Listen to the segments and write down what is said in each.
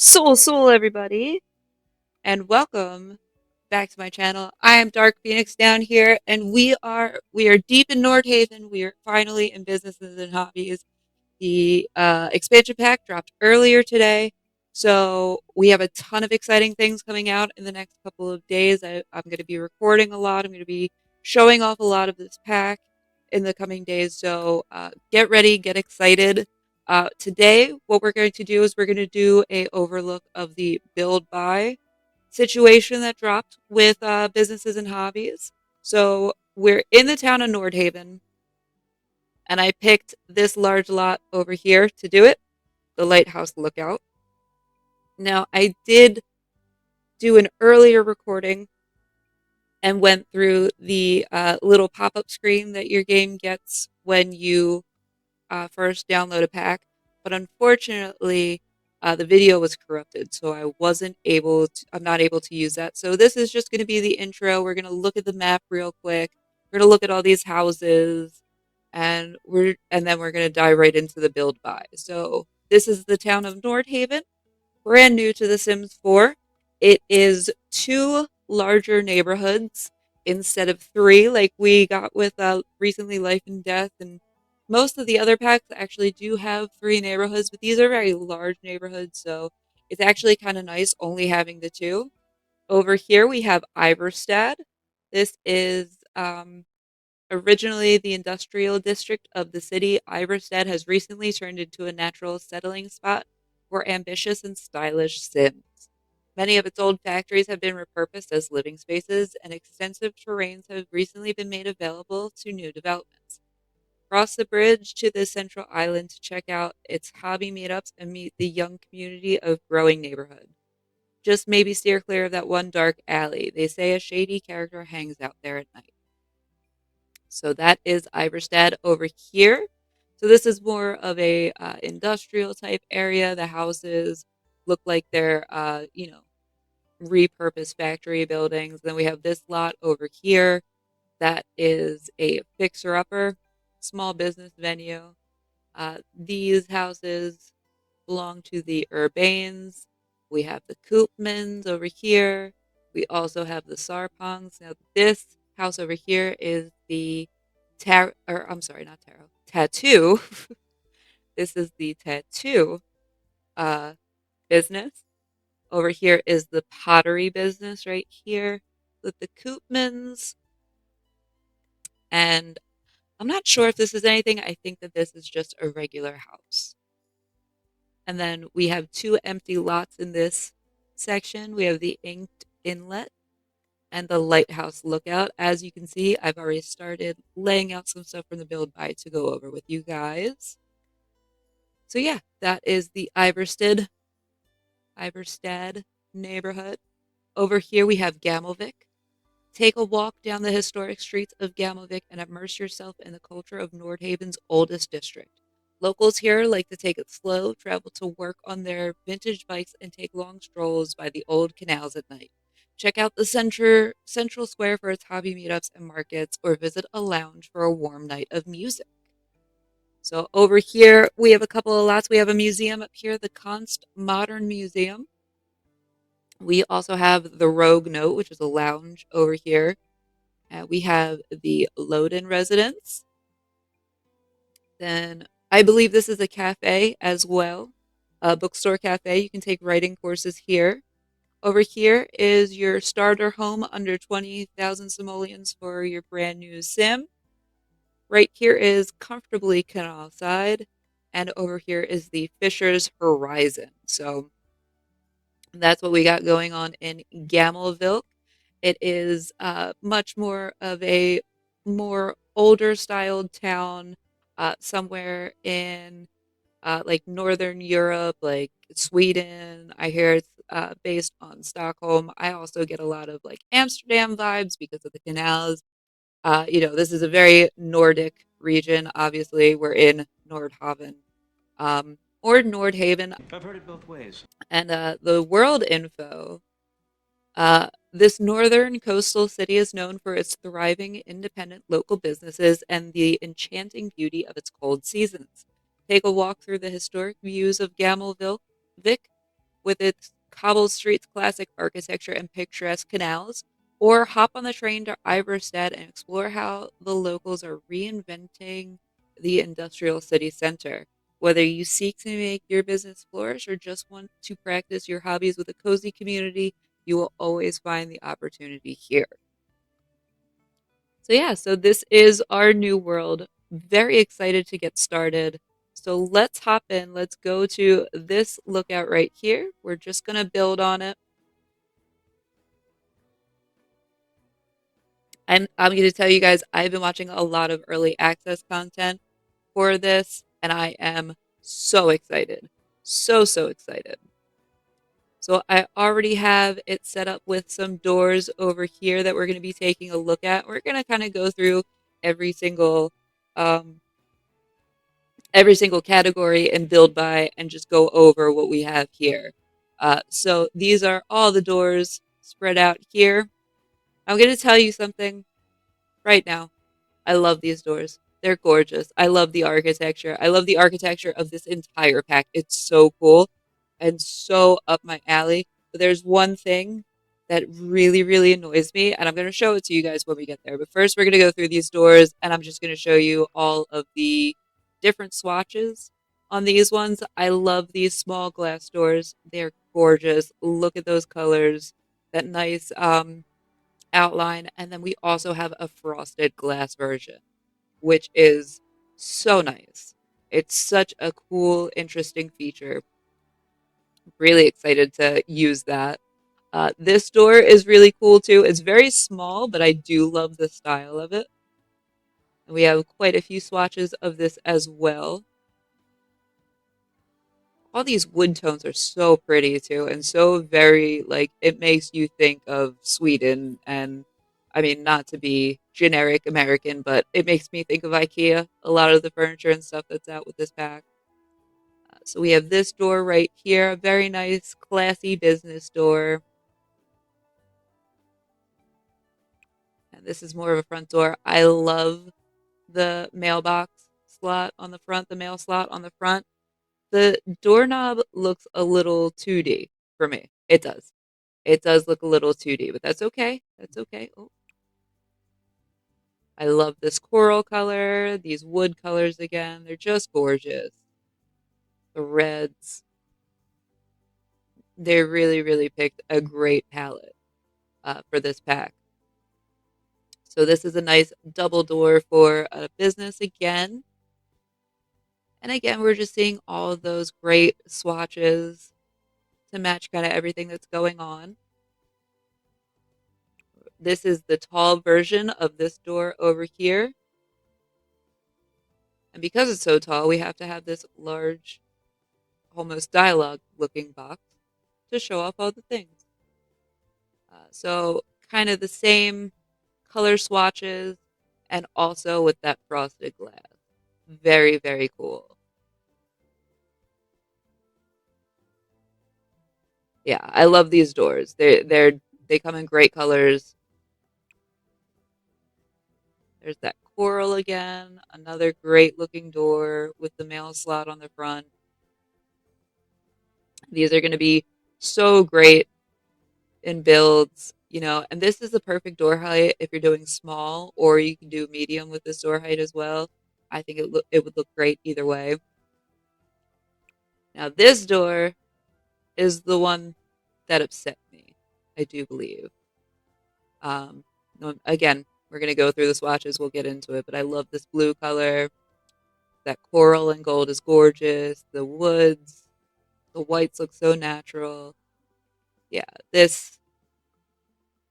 Soul, everybody, and welcome back to my channel. I am Dark Phoenix down here, and we are deep in Nordhaven. We are finally in businesses and hobbies. The expansion pack dropped earlier today, so we have a ton of exciting things coming out in the next couple of days. I'm going to be recording a lot. I'm going to be showing off a lot of this pack in the coming days. So get ready, get excited. Today, what we're going to do is we're going to do a overlook of the build buy situation that dropped with businesses and hobbies. So we're in the town of Nordhaven, and I picked this large lot over here to do it, the Lighthouse Lookout. Now, I did do an earlier recording and went through the little pop-up screen that your game gets when you first download a pack, but unfortunately, the video was corrupted, so I'm not able to use that. So this is just going to be the intro. We're going to look at the map real quick. We're going to look at all these houses, and then we're going to dive right into the build buy. So this is the town of Nordhaven, brand new to The Sims 4. It is two larger neighborhoods instead of three, like we got with recently Life and Death, and most of the other packs actually do have three neighborhoods, but these are very large neighborhoods, so it's actually kind of nice only having the two. Over here we have Iverstad. This is originally the industrial district of the city. Iverstad has recently turned into a natural settling spot for ambitious and stylish Sims. Many of its old factories have been repurposed as living spaces, and extensive terrains have recently been made available to new developments. Cross the bridge to the central island to check out its hobby meetups and meet the young community of growing neighborhood. Just maybe steer clear of that one dark alley. They say a shady character hangs out there at night. So that is Iverstad over here. So this is more of a industrial type area. The houses look like they're repurposed factory buildings. Then we have this lot over here that is a fixer upper, small business venue. These houses belong to the Urbanes. We have the Koopmans over here. We also have the Sarpongs. Now, this house over here is the I'm sorry, not tarot, tattoo. This is the tattoo uh, business. Over here is the pottery business right here with the Koopmans. And I'm not sure if this is anything. I think that this is just a regular house. And then we have two empty lots in this section. We have the Inked Inlet and the Lighthouse Lookout. As you can see, I've already started laying out some stuff from the build buy to go over with you guys. So yeah, that is the Iverstad neighborhood. Over here we have Gamelvik. Take a walk down the historic streets of Gamelvik and immerse yourself in the culture of Nordhaven's oldest district. Locals here like to take it slow, travel to work on their vintage bikes, and take long strolls by the old canals at night. Check out the central square for its hobby meetups and markets, or visit a lounge for a warm night of music. So over here, we have a couple of lots. We have a museum up here, the Const Modern Museum. We also have the Rogue Note, which is a lounge over here. We have the Loden Residence. Then I believe this is a cafe as well, a bookstore cafe. You can take writing courses here. Over here is your starter home under 20,000 simoleons for your brand new sim. Right here is Comfortably Canal Side. And over here is the Fisher's Horizon. So that's what we got going on in Gamelville. It is much more of a more older styled town, somewhere in like Northern Europe, like Sweden. I hear it's based on Stockholm. I also get a lot of like Amsterdam vibes because of the canals. This is a very Nordic region. Obviously, we're in Nordhaven, or Nordhaven. I've heard it both ways. And the world info, this northern coastal city is known for its thriving independent local businesses and the enchanting beauty of its cold seasons. Take a walk through the historic views of Gamelville, Vic, with its cobbled streets, classic architecture, and picturesque canals, or hop on the train to Iverstead and explore how the locals are reinventing the industrial city center. Whether you seek to make your business flourish or just want to practice your hobbies with a cozy community, you will always find the opportunity here. So, yeah, so this is our new world. Very excited to get started. So, let's hop in. Let's go to this lookout right here. We're just going to build on it. I'm going to tell you guys, I've been watching a lot of early access content for this, and I am so excited. So, so excited. So I already have it set up with some doors over here that we're going to be taking a look at. We're going to kind of go through every single um, every single category and build by and just go over what we have here. So these are all the doors spread out here. I'm going to tell you something right now. I love these doors. They're gorgeous. I love the architecture. I love the architecture of this entire pack. It's so cool and so up my alley. But there's one thing that really, really annoys me, and I'm going to show it to you guys when we get there. But first, we're going to go through these doors, and I'm just going to show you all of the different swatches on these ones. I love these small glass doors. They're gorgeous. Look at those colors. That nice outline. And then we also have a frosted glass version, which is so nice. It's such a cool, interesting feature. Really excited to use that. This door is really cool too. It's very small, but I do love the style of it. And we have quite a few swatches of this as well. All these wood tones are so pretty too, and so very like it makes you think of Sweden. And I mean, not to be generic American, but it makes me think of IKEA. A lot of the furniture and stuff that's out with this pack. So we have this door right here, a very nice, classy business door. And this is more of a front door. I love the mailbox slot on the front, the mail slot on the front. The doorknob looks a little 2D for me. It does. It does look a little 2D, but that's okay. That's okay. Oh, I love this coral color, these wood colors again. They're just gorgeous. The reds. They really, really picked a great palette for this pack. So this is a nice double door for a business again. And again, we're just seeing all of those great swatches to match kind of everything that's going on. This is the tall version of this door over here. And because it's so tall, we have to have this large, almost dialogue looking box to show off all the things. So kind of the same color swatches and also with that frosted glass. Very, very cool. Yeah, I love these doors. They come in great colors. There's that coral again, another great looking door with the mail slot on the front. These are going to be so great in builds, and this is the perfect door height if you're doing small, or you can do medium with this door height as well. I think it would look great either way. Now this door is the one that upset me, I do believe. Um, Again, we're going to go through the swatches, we'll get into it, but I love this blue color. That coral and gold is gorgeous. The woods, the whites look so natural. Yeah, this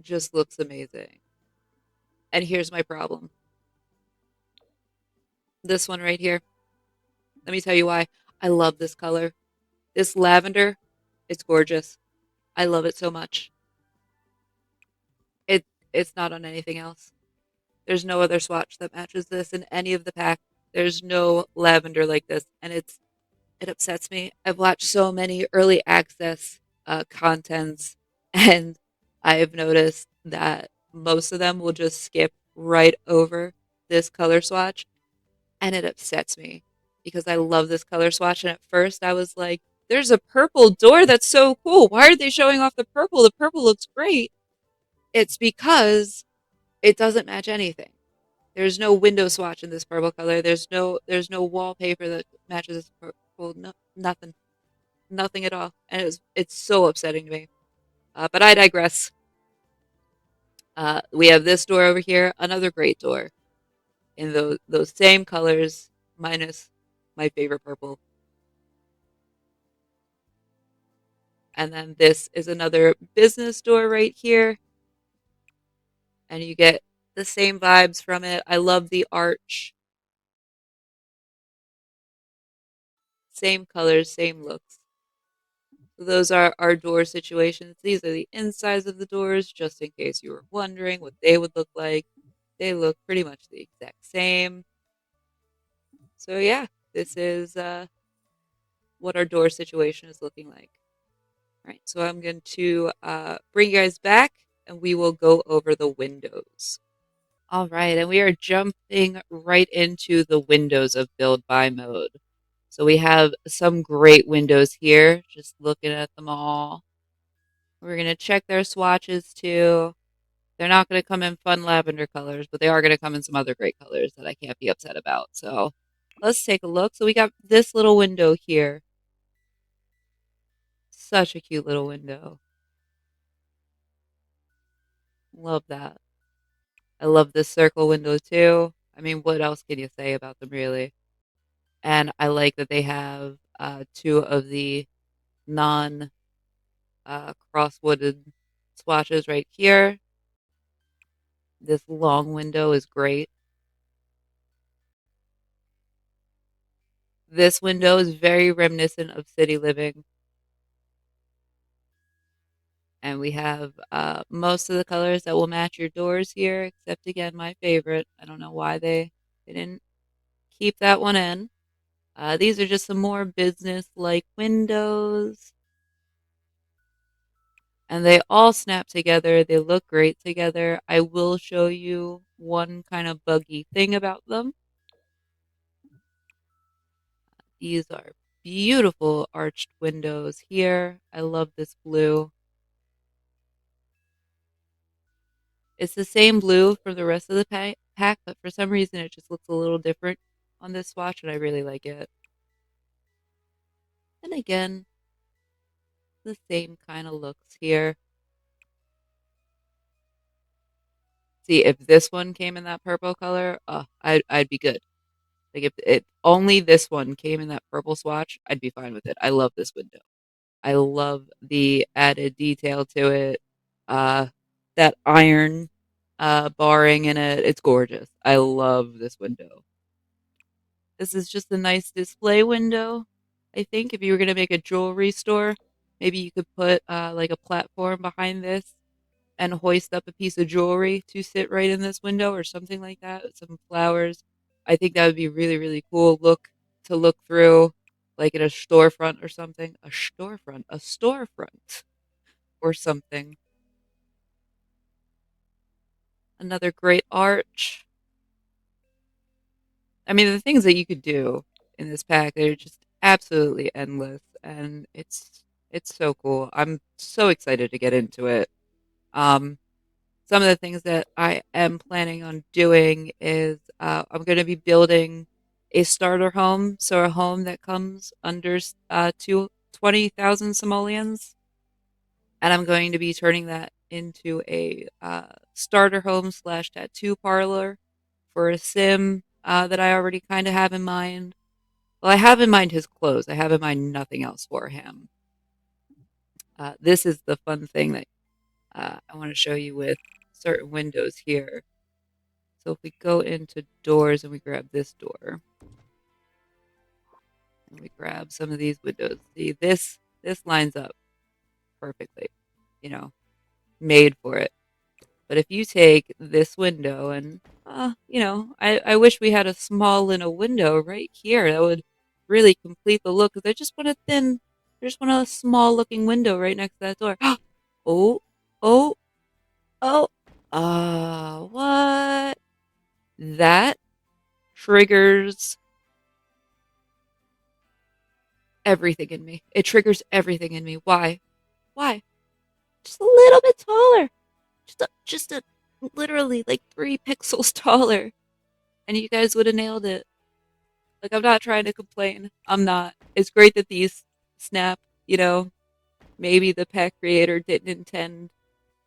just looks amazing. And here's my problem. This one right here. Let me tell you why. I love this color. This lavender, it's gorgeous. I love it so much. It it's not on anything else. There's no other swatch that matches this in any of the pack. There's no lavender like this, and it upsets me. I've watched so many early access contents, and I've noticed that most of them will just skip right over this color swatch, and it upsets me because I love this color swatch. And at first, I was like, there's a purple door that's so cool. Why are they showing off the purple? The purple looks great. It's because it doesn't match anything. There's no window swatch in this purple color. There's no wallpaper that matches this purple. No, nothing. Nothing at all. And it's so upsetting to me. But I digress. We have this door over here, another great door in those same colors, minus my favorite purple. And then this is another business door right here, and you get the same vibes from it. I love the arch. Same colors, same looks. So those are our door situations. These are the insides of the doors, just in case you were wondering what they would look like. They look pretty much the exact same. So yeah, this is what our door situation is looking like. All right, so I'm going to bring you guys back and we will go over the windows. All right, and we are jumping right into the windows of build buy mode. So we have some great windows here, just looking at them all. We're going to check their swatches too. They're not going to come in fun lavender colors, but they are going to come in some other great colors that I can't be upset about. So let's take a look. So we got this little window here. Such a cute little window. Love that. I love this circle window too. I mean, what else can you say about them really? And I like that they have two of the non crosswooded swatches right here. This long window is great. This window is very reminiscent of city living. And we have most of the colors that will match your doors here, except again, my favorite. I don't know why they didn't keep that one in. These are just some more business-like windows. And they all snap together. They look great together. I will show you one kind of buggy thing about them. These are beautiful arched windows here. I love this blue. It's the same blue for the rest of the pack, but for some reason it just looks a little different on this swatch, and I really like it. And again, the same kind of looks here. See, if this one came in that purple color, I'd be good. Like if only this one came in that purple swatch, I'd be fine with it. I love this window. I love the added detail to it. Uh, that iron barring in it. It's gorgeous. I love this window. This is just a nice display window. I think if you were going to make a jewelry store, maybe you could put like a platform behind this and hoist up a piece of jewelry to sit right in this window or something like that with some flowers. I think that would be really, really cool look through like in a storefront or something. A storefront or something. Another great arch. I mean, the things that you could do in this pack are just absolutely endless, and it's so cool. I'm so excited to get into it. Um, some of the things that I am planning on doing is I'm going to be building a starter home, so a home that comes under 20,000 simoleons, and I'm going to be turning that into a starter home slash tattoo parlor for a sim that I already kind of have in mind. Well, I have in mind his clothes. I have in mind nothing else for him. This is the fun thing that I want to show you with certain windows here. So if we go into doors and we grab this door, and we grab some of these windows, see this lines up perfectly, you know, made for it. But if you take this window and, I wish we had a small little window right here that would really complete the look. Because I just want a small looking window right next to that door. Oh, oh, oh, what? That triggers everything in me. It triggers everything in me. Why? Why? Just a little bit taller. Just a literally like 3 pixels taller. And you guys would have nailed it. Like, I'm not trying to complain. I'm not. It's great that these snap, you know, maybe the pack creator didn't intend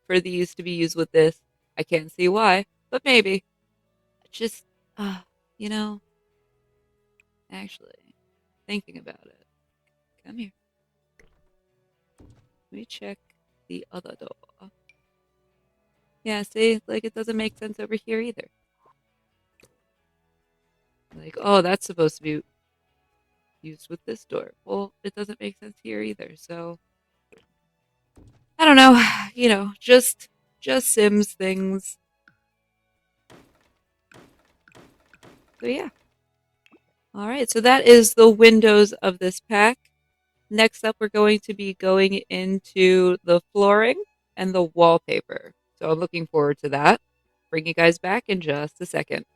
for these to be used with this. I can't see why, but maybe. Just, uh, you know, actually, thinking about it. Come here. Let me check the other door. Yeah, see, like it doesn't make sense over here either. Like, oh, that's supposed to be used with this door. Well, it doesn't make sense here either. So I don't know. Just Sims things. So yeah. All right. So that is the windows of this pack. Next up, we're going to be going into the flooring and the wallpaper. So I'm looking forward to that. Bring you guys back in just a second.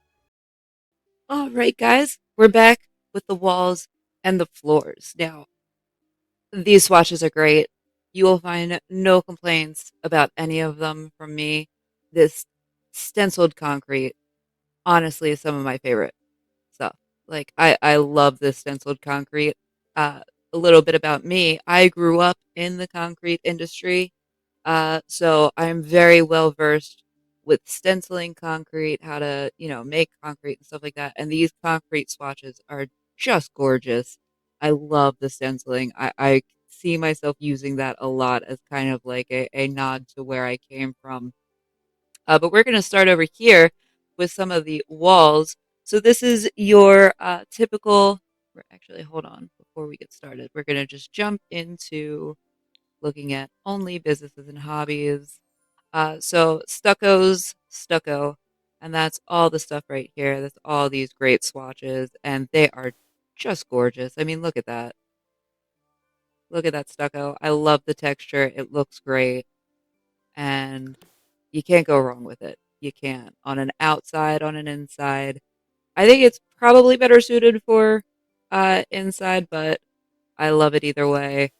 All right, guys, we're back with the walls and the floors. Now, these swatches are great. You will find no complaints about any of them from me. This stenciled concrete, honestly, is some of my favorite stuff. Like, I love this stenciled concrete. Uh, a little bit about me. I grew up in the concrete industry, so I'm very well versed with stenciling concrete, how to, make concrete and stuff like that. And these concrete swatches are just gorgeous. I love the stenciling. I see myself using that a lot as kind of like a nod to where I came from. But we're going to start over here with some of the walls. So this is your typical. Actually, hold on. Before we get started, we're going to just jump into looking at only businesses and hobbies. So stucco's stucco, and that's all the stuff right here. That's all these great swatches, and they are just gorgeous. I mean, look at that. Look at that stucco. I love the texture. It looks great, and you can't go wrong with it. You can't. On an outside, on an inside. I think it's probably better suited for inside, but I love it either way.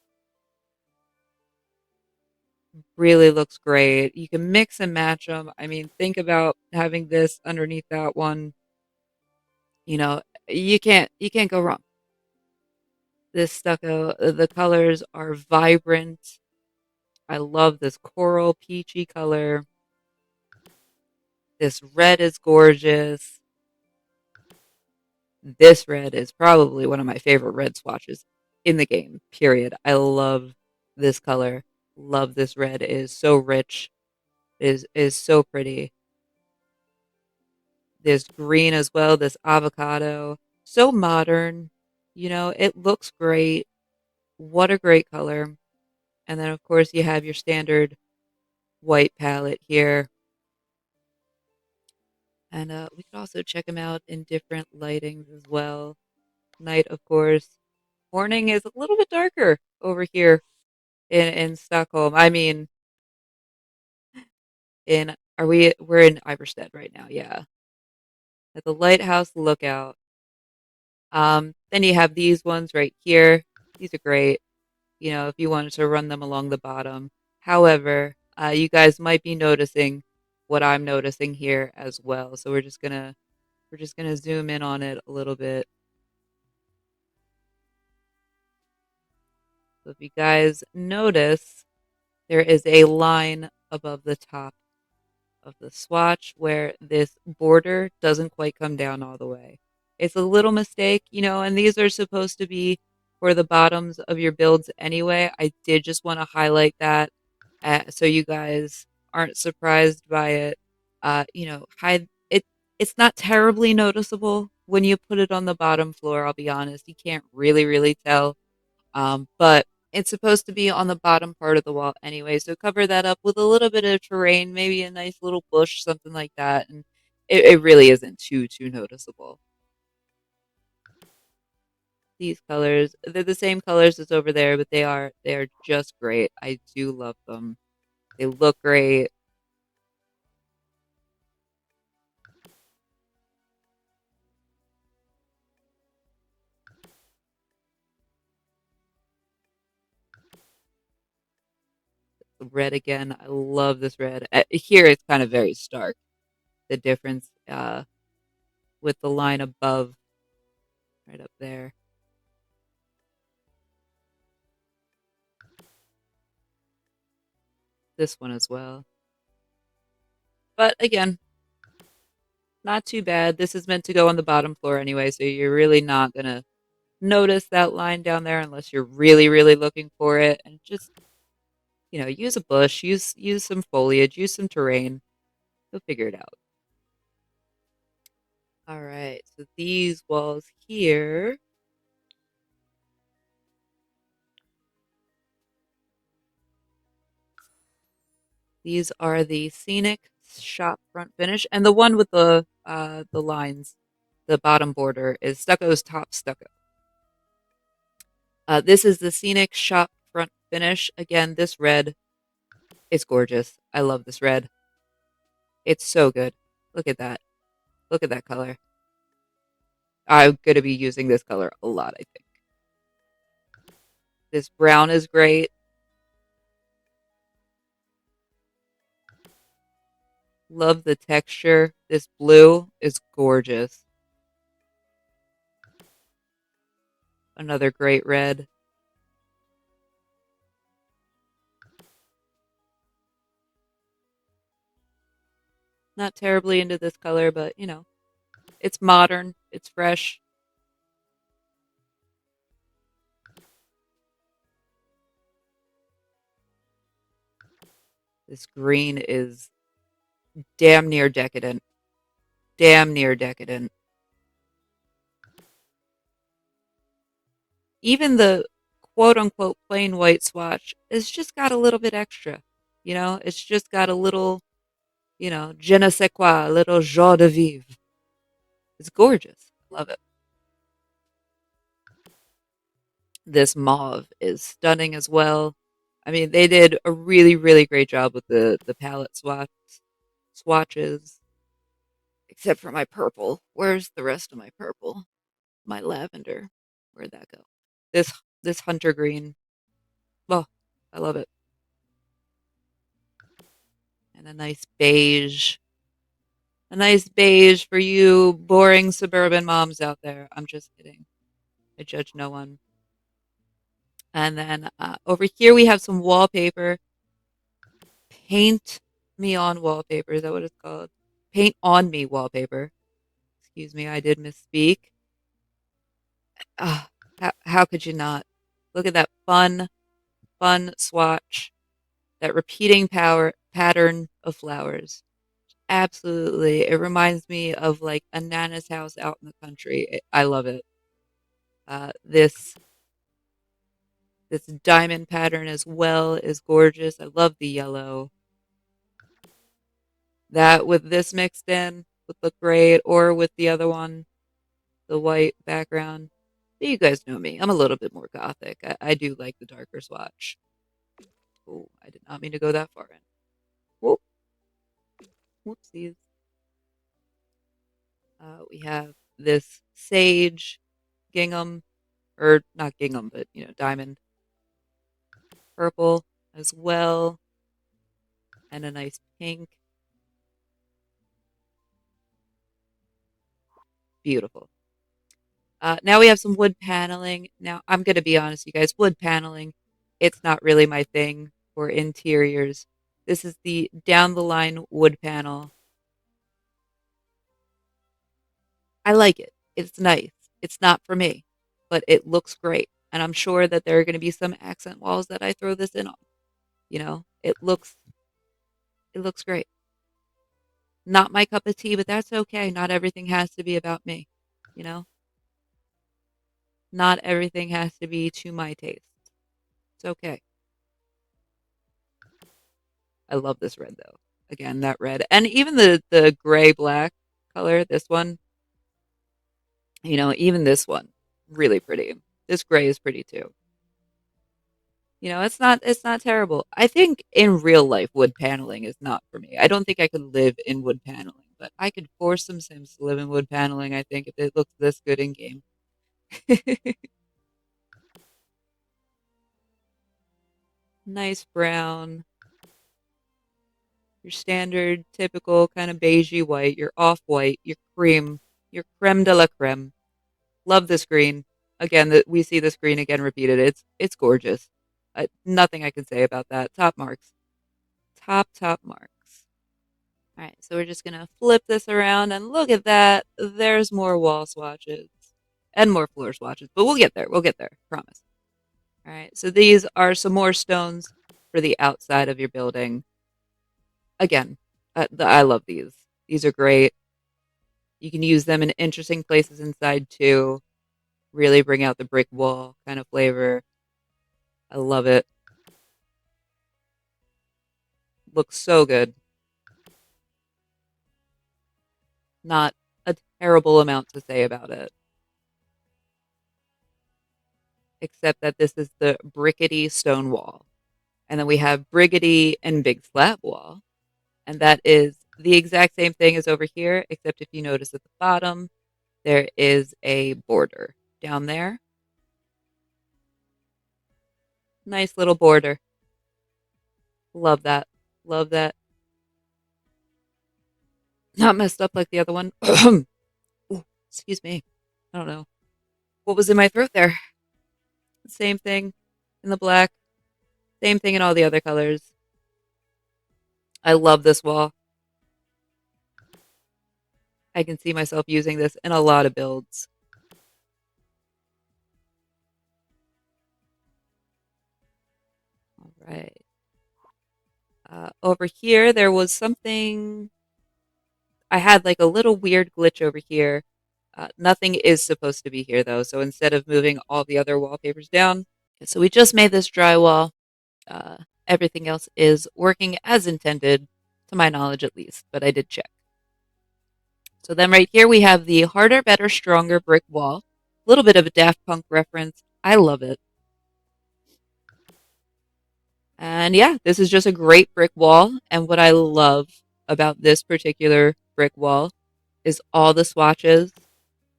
Really looks great. You can mix and match them. I mean, think about having this underneath that one. You know, you can't go wrong. This stucco, the colors are vibrant. I love this coral peachy color. This red is gorgeous. This red is probably one of my favorite red swatches in the game, period. I love this color. Love this red. It is so rich. Is so pretty. There's green as well, this avocado. So modern. It looks great. What a great color. And then, of course, you have your standard white palette here. And we could also check them out in different lightings as well. Night, of course. Morning is a little bit darker over here in Stockholm. I mean, we're in Iverstead right now, yeah. At the Lighthouse Lookout. Then you have these ones right here. These are great. If you wanted to run them along the bottom. However, you guys might be noticing what I'm noticing here as well. So we're just gonna zoom in on it a little bit. So if you guys notice, there is a line above the top of the swatch where this border doesn't quite come down all the way. It's a little mistake, and these are supposed to be for the bottoms of your builds anyway. I did just want to highlight that so you guys aren't surprised by it. Hide it. It's not terribly noticeable when you put it on the bottom floor. I'll be honest, you can't really tell, but it's supposed to be on the bottom part of the wall anyway, so cover that up with a little bit of terrain, maybe a nice little bush, something like that, and it really isn't too noticeable. These colors, they're the same colors as over there, but they are just great. I do love them. They look great. Red again. I love this red. Here it's kind of very stark. The difference with the line above, right up there. This one as well. But again, not too bad. This is meant to go on the bottom floor anyway, so you're really not gonna notice that line down there unless you're really, really looking for it. And just, use a bush, use some foliage, use some terrain. You'll figure it out. All right, so these walls here, these are the scenic shop front finish, and the one with the lines, the bottom border is stucco's top stucco. This is the scenic shop front finish. Again, this red is gorgeous. I love this red. It's so good. Look at that. Look at that color. I'm going to be using this color a lot, I think. This brown is great. Love the texture. This blue is gorgeous. Another great red. Not terribly into this color, but it's modern, it's fresh. This green is damn near decadent. Damn near decadent. Even the quote unquote plain white swatch has just got a little bit extra. It's just got a little, je ne sais quoi, a little joie de vivre. It's gorgeous. Love it. This mauve is stunning as well. I mean, they did a really, really great job with the palette swatches, except for my purple. Where's the rest of my purple? My lavender. Where'd that go? This hunter green. Oh, I love it. And a nice beige. A nice beige for you boring suburban moms out there. I'm just kidding. I judge no one. And then over here we have some wallpaper. Paint me on wallpaper. Is that what it's called? Paint on me wallpaper. Excuse me, I did misspeak. Ah, how could you not? Look at that fun swatch. That repeating power pattern of flowers. Absolutely. It reminds me of like a Nana's house out in the country. I love it. This diamond pattern as well is gorgeous. I love the yellow. That with this mixed in would look great, or with the other one, the white background. You guys know me. I'm a little bit more gothic. I do like the darker swatch. Oh, I did not mean to go that far in. Whoop, whoopsies. We have this sage gingham, or not gingham, but diamond purple as well, and a nice pink. Beautiful. Now we have some wood paneling. Now, I'm going to be honest, you guys, wood paneling, it's not really my thing for interiors. This is the down the line wood panel. I like it. It's nice. It's not for me, but it looks great. And I'm sure that there are going to be some accent walls that I throw this in on. It looks great. Not my cup of tea, but that's okay. Not everything has to be about me, you know? Not everything has to be to my taste. It's okay. I love this red though. Again, that red. And even the gray black color, this one, even this one, really pretty. This gray is pretty too. It's not terrible. I think in real life wood paneling is not for me. I don't think I could live in wood paneling, but I could force some Sims to live in wood paneling, I think, if it looks this good in game. Nice brown. Your standard, typical kind of beigey white, your off-white, your cream, your creme de la creme. Love this green. Again, that we see this green again repeated. It's gorgeous. Nothing I can say about that. Top marks. Top marks. All right, so we're just gonna flip this around and look at that. There's more wall swatches and more floor swatches, but we'll get there. We'll get there. Promise. All right, so these are some more stones for the outside of your building. Again, I love these. These are great. You can use them in interesting places inside too. Really bring out the brick wall kind of flavor. I love it. Looks so good. Not a terrible amount to say about it, except that this is the brickety stone wall. And then we have briggity and big slab wall. And that is the exact same thing as over here, except if you notice at the bottom, there is a border down there. Nice little border. Love that. Love that. Not messed up like the other one. Ooh, excuse me. I don't know. What was in my throat there? Same thing in the black. Same thing in all the other colors. I love this wall. I can see myself using this in a lot of builds. All right. Over here, there was something. I had like a little weird glitch over here. Nothing is supposed to be here though. So instead of moving all the other wallpapers down, so we just made this drywall. Uh, Everything else is working as intended, to my knowledge at least, but I did check. So then right here we have the harder, better, stronger brick wall. A little bit of a Daft Punk reference. I love it. And yeah, this is just a great brick wall. And what I love about this particular brick wall is all the swatches.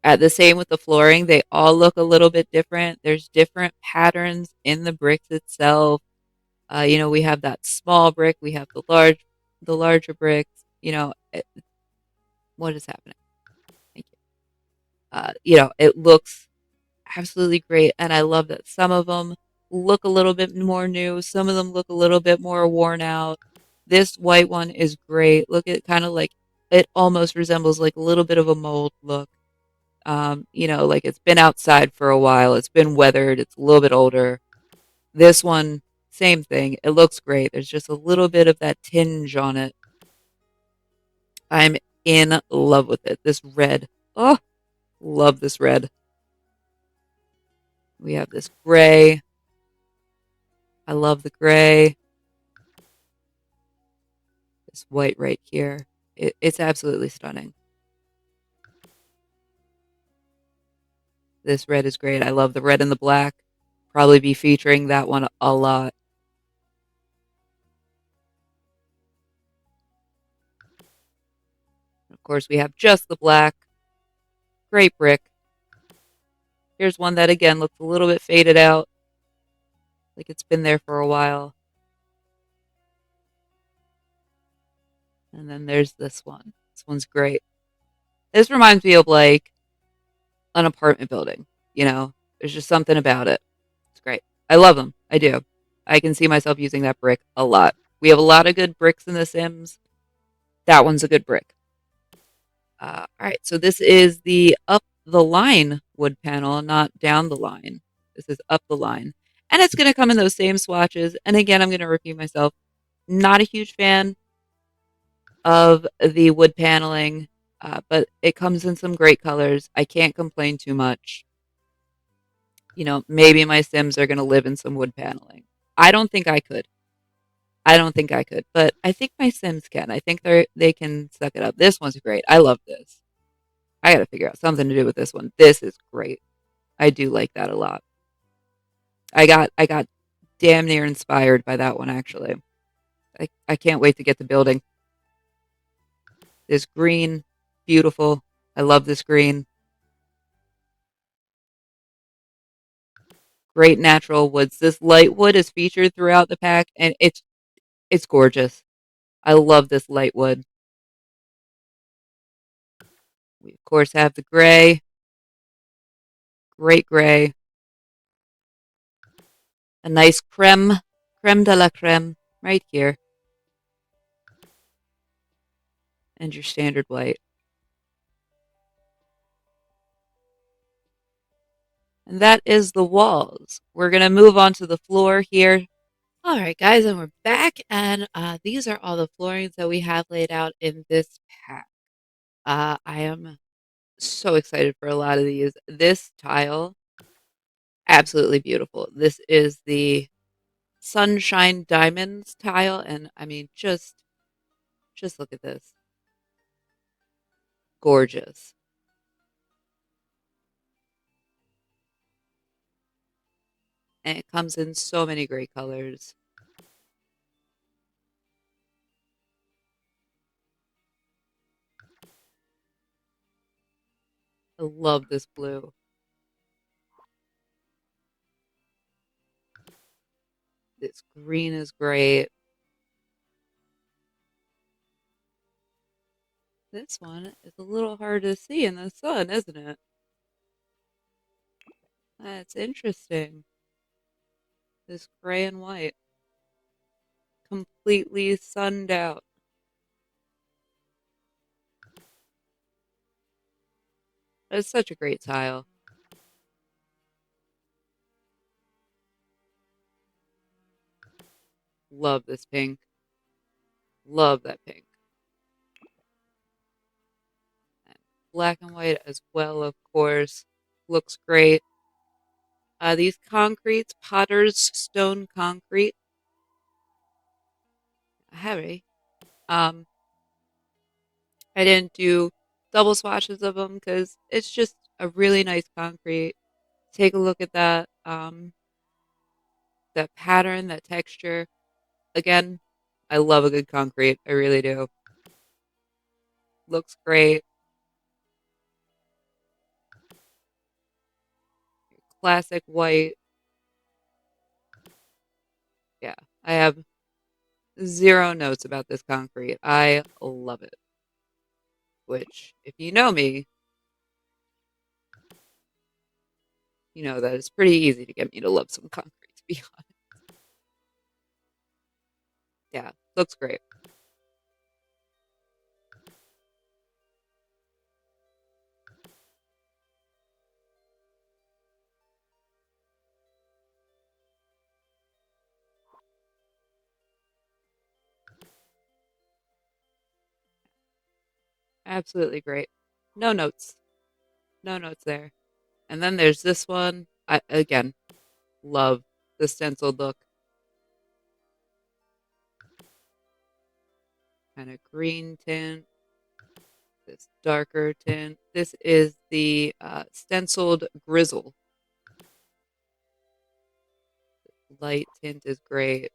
At the same with the flooring, they all look a little bit different. There's different patterns in the bricks itself. We have that small brick, we have the larger bricks. What is happening? Thank you. It looks absolutely great, and I love that some of them look a little bit more new, some of them look a little bit more worn out. This white one is great. Look at kind of like it almost resembles like a little bit of a mold look. Like it's been outside for a while, it's been weathered, it's a little bit older. This one, same thing. It looks great. There's just a little bit of that tinge on it. I'm in love with it. This red. Oh, love this red. We have this gray. I love the gray. This white right here. It's absolutely stunning. This red is great. I love the red and the black. Probably be featuring that one a lot. Of course, we have just the black. Great brick. Here's one that again looks a little bit faded out, like it's been there for a while. And then there's this one. This one's great. This reminds me of like an apartment building. There's just something about it. It's great. I love them. I do. I can see myself using that brick a lot. We have a lot of good bricks in The Sims. That one's a good brick. All right, so this is the up the line wood panel, not down the line. This is up the line. And it's going to come in those same swatches. And again, I'm going to repeat myself. Not a huge fan of the wood paneling, but it comes in some great colors. I can't complain too much. Maybe my Sims are going to live in some wood paneling. I don't think I could. I don't think I could, but I think my Sims can. I think they can suck it up. This one's great. I love this. I got to figure out something to do with this one. This is great. I do like that a lot. I got damn near inspired by that one actually. I can't wait to get the building. This green, beautiful. I love this green. Great natural woods. This light wood is featured throughout the pack, and it's gorgeous. I love this light wood. We, of course, have the gray, great gray, a nice creme de la creme right here, and your standard white. And that is the walls. We're going to move on to the floor here. All right, guys, and we're back. And these are all the floorings that we have laid out in this pack. I am so excited for a lot of these. This tile, absolutely beautiful. This is the Sunshine Diamonds tile. And I mean, just look at this. Gorgeous. And it comes in so many great colors. I love this blue. This green is great. This one is a little hard to see in the sun, isn't it? That's interesting. This gray and white. Completely sunned out. It's such a great tile. Love this pink. Love that pink. And black and white as well, of course. Looks great. These concretes, Potter's Stone Concrete. Heavy. Um, I didn't do double swatches of them because it's just a really nice concrete. Take a look at that. That pattern, that texture. Again, I love a good concrete. I really do. Looks great. Classic white. Yeah, I have zero notes about this concrete. I love it. Which, if you know me, you know that it's pretty easy to get me to love some concrete, to be honest. Yeah, looks great. Absolutely great. No notes. No notes there. And then there's this one. I, again, love the stenciled look. Kind of green tint. This darker tint. This is the stenciled grizzle. Light tint is great.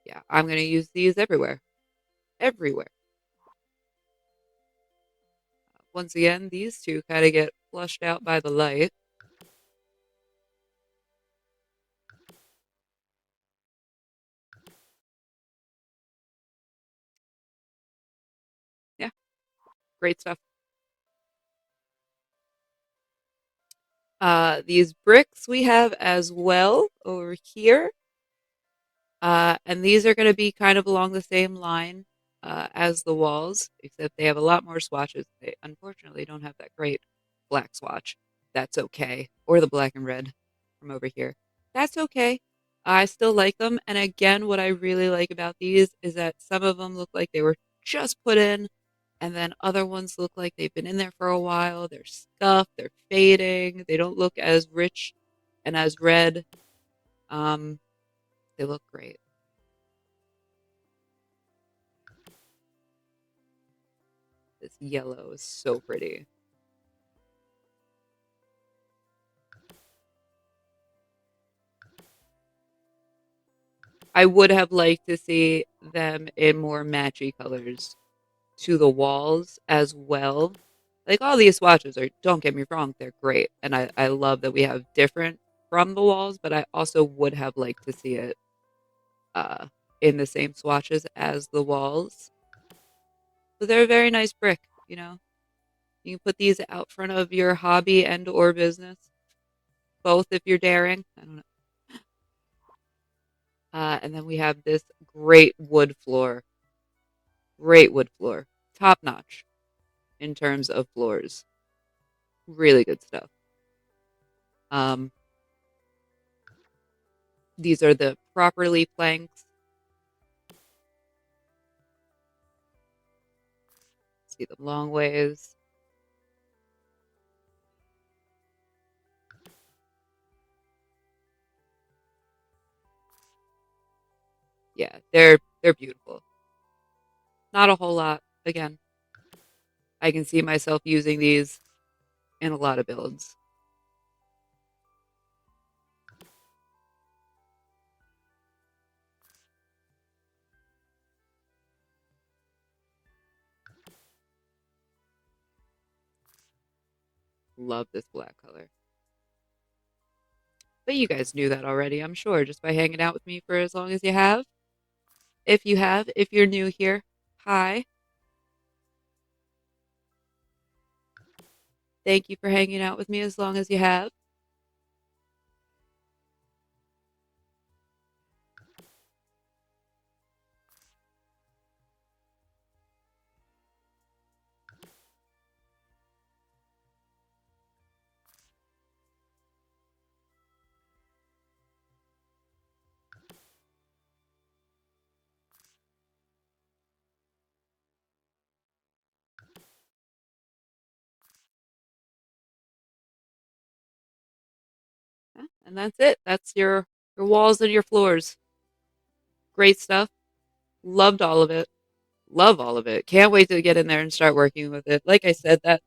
Yeah, I'm going to use these everywhere. Everywhere. Once again, these two kind of get flushed out by the light. Yeah, great stuff. These bricks we have as well over here. And these are going to be kind of along the same line as the walls, except they have a lot more swatches. They unfortunately don't have that great black swatch. That's okay. Or the black and red from over here. That's okay. I still like them. And again, what I really like about these is that some of them look like they were just put in, and then other ones look like they've been in there for a while. They're scuffed, they're fading, they don't look as rich and as red. Um, they look great. This yellow is so pretty. I would have liked to see them in more matchy colors, to the walls as well. Like all these swatches are, don't get me wrong, they're great. And I love that we have different from the walls, but I also would have liked to see it uh, in the same swatches as the walls. But they're a very nice brick, you know. You can put these out front of your hobby and or business, both if you're daring. I don't know. And then we have this great wood floor, top notch in terms of floors. Really good stuff. Um, these are the properly planks. See them long ways. Yeah, they're beautiful. Not a whole lot. Again, I can see myself using these in a lot of builds. Love this black color. But you guys knew that already, I'm sure, just by hanging out with me for as long as you have. If you're new here, hi. Thank you for hanging out with me as long as you have. Yeah, and that's it. That's your walls and your floors. Great stuff. Loved all of it. Love all of it. Can't wait to get in there and start working with it. Like I said, that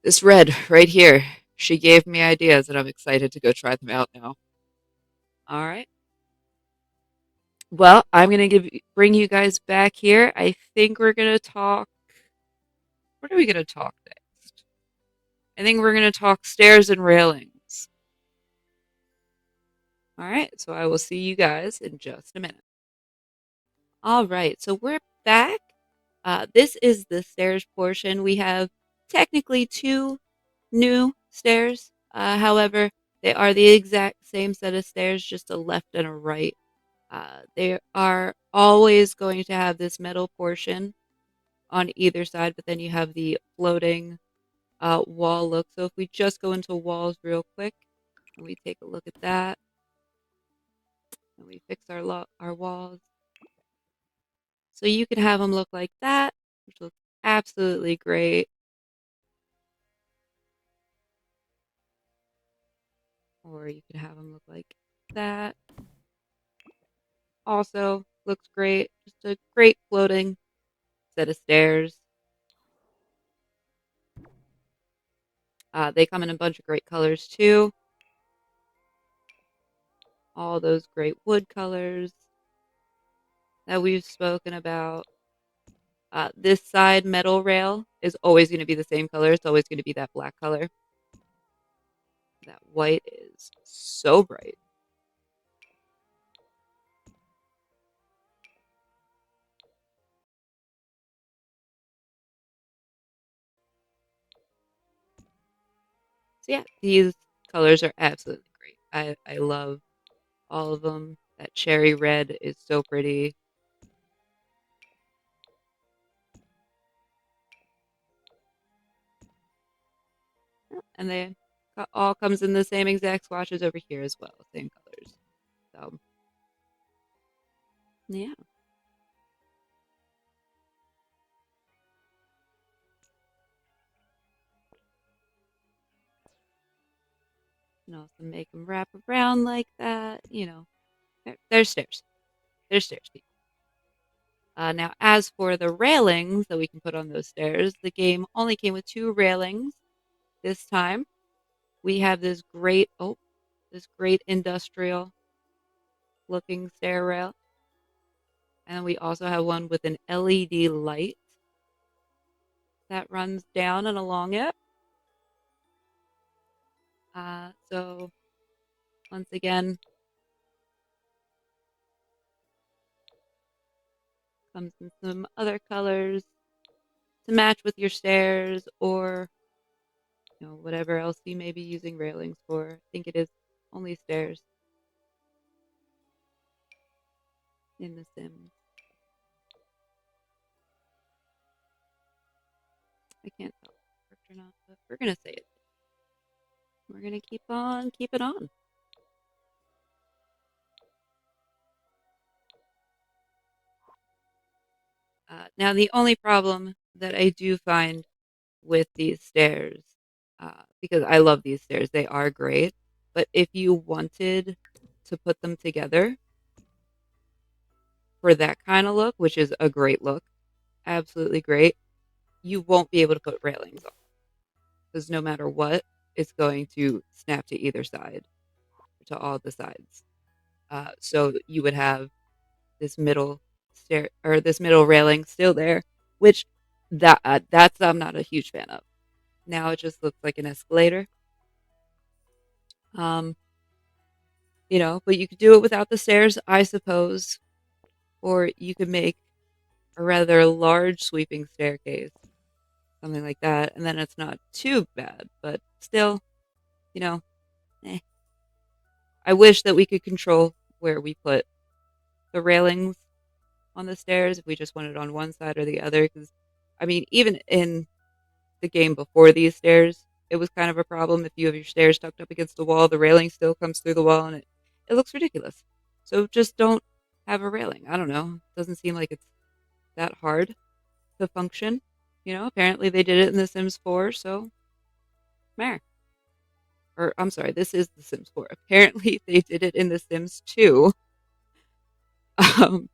this red right here, she gave me ideas and I'm excited to go try them out now. All right. Well, I'm gonna bring you guys back here. I think we're gonna talk. What are we gonna talk next? I think we're gonna talk stairs and railings. All right. So I will see you guys in just a minute. All right. So we're back. This is the stairs portion. We have technically two new stairs. However, they are the exact same set of stairs, just a left and a right. They are always going to have this metal portion on either side, but then you have the floating wall look. So if we just go into walls real quick and we take a look at that and we fix our walls. So you can have them look like that, which looks absolutely great. Or you can have them look like that. Also looks great. Just a great floating set of stairs. They come in a bunch of great colors too. All those great wood colors that we've spoken about. This side metal rail is always going to be the same color. It's always going to be that black color. That white is so bright. So yeah, these colors are absolutely great. I love all of them. That cherry red is so pretty. And they all comes in the same exact swatches over here as well, same colors. So yeah, you can also make them wrap around like that. You know, there's stairs. There's stairs. Now, as for the railings that we can put on those stairs, the game only came with two railings this time. We have this great industrial looking stair rail. And we also have one with an LED light that runs down and along it. So once again, comes in some other colors to match with your stairs or whatever else you may be using railings for. I think it is only stairs in The Sims. I can't tell if it worked or not, but we're gonna say it. We're gonna keep on keeping on. Now the only problem that I do find with these stairs, because I love these stairs, they are great, but if you wanted to put them together for that kind of look, which is a great look, absolutely great, you won't be able to put railings on because no matter what, it's going to snap to either side, to all the sides. So you would have this middle stair or this middle railing still there, which that's I'm not a huge fan of. Now it just looks like an escalator. Um, but you could do it without the stairs, I suppose, or you could make a rather large sweeping staircase, something like that, and then it's not too bad. But still, you know, eh. I wish that we could control where we put the railings on the stairs if we just wanted on one side or the other. Because, I mean, even in the game before these stairs, it was kind of a problem. If you have your stairs tucked up against the wall, the railing still comes through the wall and it looks ridiculous. So just don't have a railing. I don't know. It doesn't seem like it's that hard to function. Apparently they did it in The Sims 4, so meh. Or I'm sorry, this is The Sims 4. Apparently they did it in The Sims 2. Um,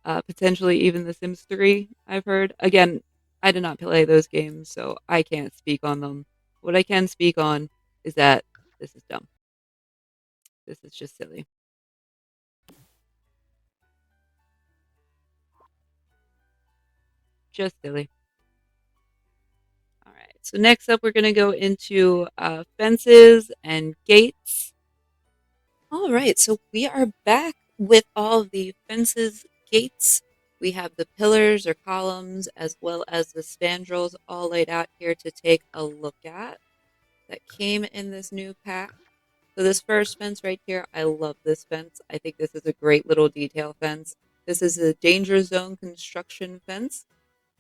potentially even The Sims 3, I've heard. Again, I did not play those games, so I can't speak on them. What I can speak on is that this is dumb. This is just silly. Just silly. All right. So next up, we're going to go into fences and gates. All right. So we are back with all of the fences, gates. We have the pillars or columns as well as the spandrels all laid out here to take a look at that came in this new pack. So this first fence right here, I love this fence. I think this is a great little detail fence. This is a danger zone construction fence.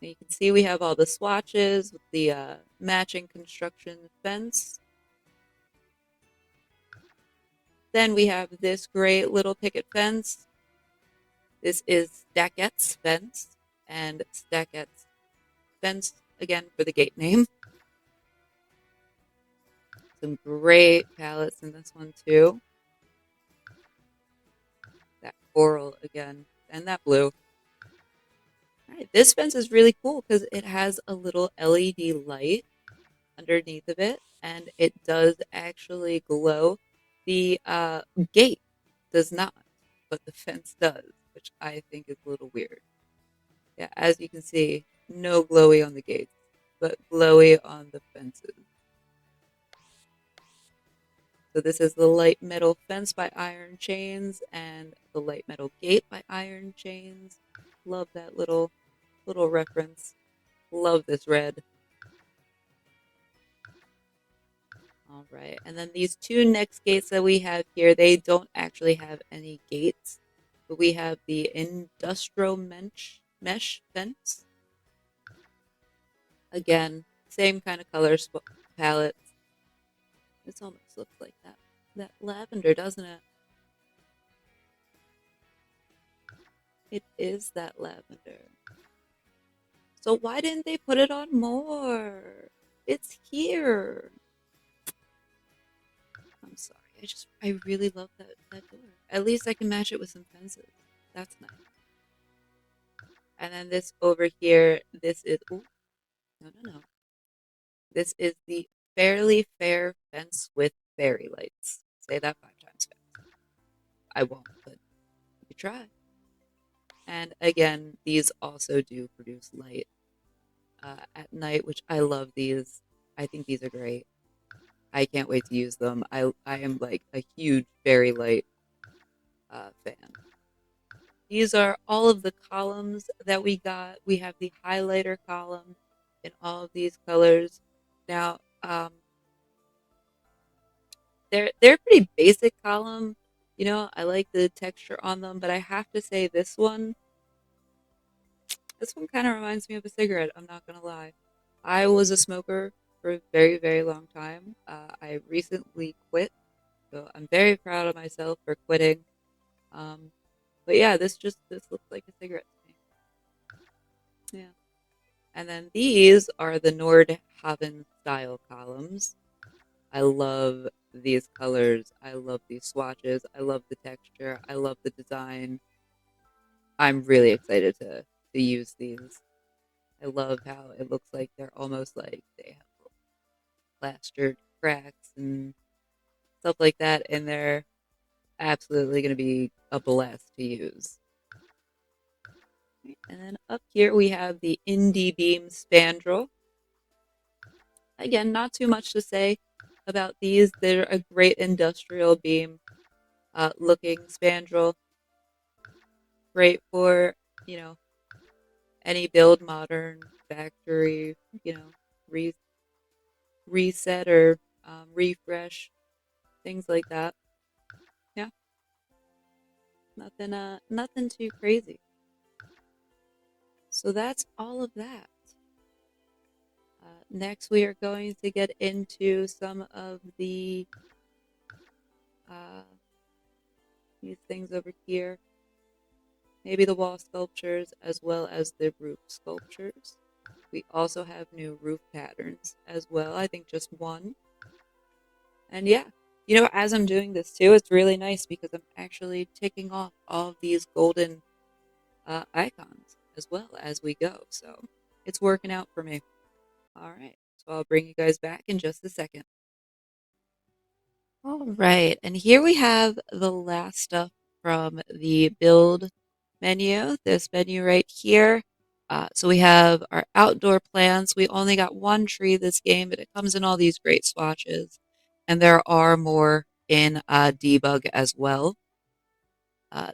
And you can see we have all the swatches with the matching construction fence. Then we have this great little picket fence. This is Stackette's fence and Stackette's fence again for the gate name. Some great palettes in this one too. That coral again and that blue. All right, this fence is really cool because it has a little LED light underneath of it, and it does actually glow. The gate does not, but the fence does, which I think is a little weird. Yeah, as you can see, no glowy on the gates, but glowy on the fences. So this is the light metal fence by Iron Chains and the light metal gate by Iron Chains. Love that little reference. Love this red. All right, and then these two next gates that we have here, they don't actually have any gates, but we have the industrial mesh fence. Again, same kind of color palette. This almost looks like that lavender, doesn't it? It is that lavender. So why didn't they put it on more? It's here. I'm sorry. I really love that door. At least I can match it with some fences. That's nice. And then this over here, this is, oh, no. This is the Fairly Fair fence with fairy lights. Say that 5 times fast. I won't, but you try. And again, these also do produce light at night, which I love these. I think these are great. I can't wait to use them. I am like a huge fairy light fan. These are all of the columns that we got. We have the highlighter column in all of these colors. Now, they're pretty basic column. You know, I like the texture on them, but I have to say this one kind of reminds me of a cigarette. I'm not gonna lie. I was a smoker for a very, very long time. I recently quit, so I'm very proud of myself for quitting. Um, but yeah, this looks like a cigarette to me. Yeah. And then these are the Nordhaven style columns. I love these colors. I love these swatches. I love the texture. I love the design. I'm really excited to use these. I love how it looks like they're almost like they have little plastered cracks and stuff like that, and they're absolutely going to be a blast to use. And then up here we have the Indie Beam Spandrel. Again, not too much to say about these. They're a great industrial beam looking spandrel. Great for, you know, any build modern factory, you know, re- reset or refresh, things like that. Yeah, nothing too crazy. So that's all of that. Next, we are going to get into some of uh, these things over here. Maybe the wall sculptures as well as the roof sculptures. We also have new roof patterns as well. I think just one. And yeah, you know, as I'm doing this too, it's really nice because I'm actually ticking off all of these golden icons as well as we go. So it's working out for me. All right. So I'll bring you guys back in just a second. All right. And here we have the last stuff from the build menu, this menu right here. So we have our outdoor plants. We only got one tree this game, but it comes in all these great swatches. And there are more in debug as well.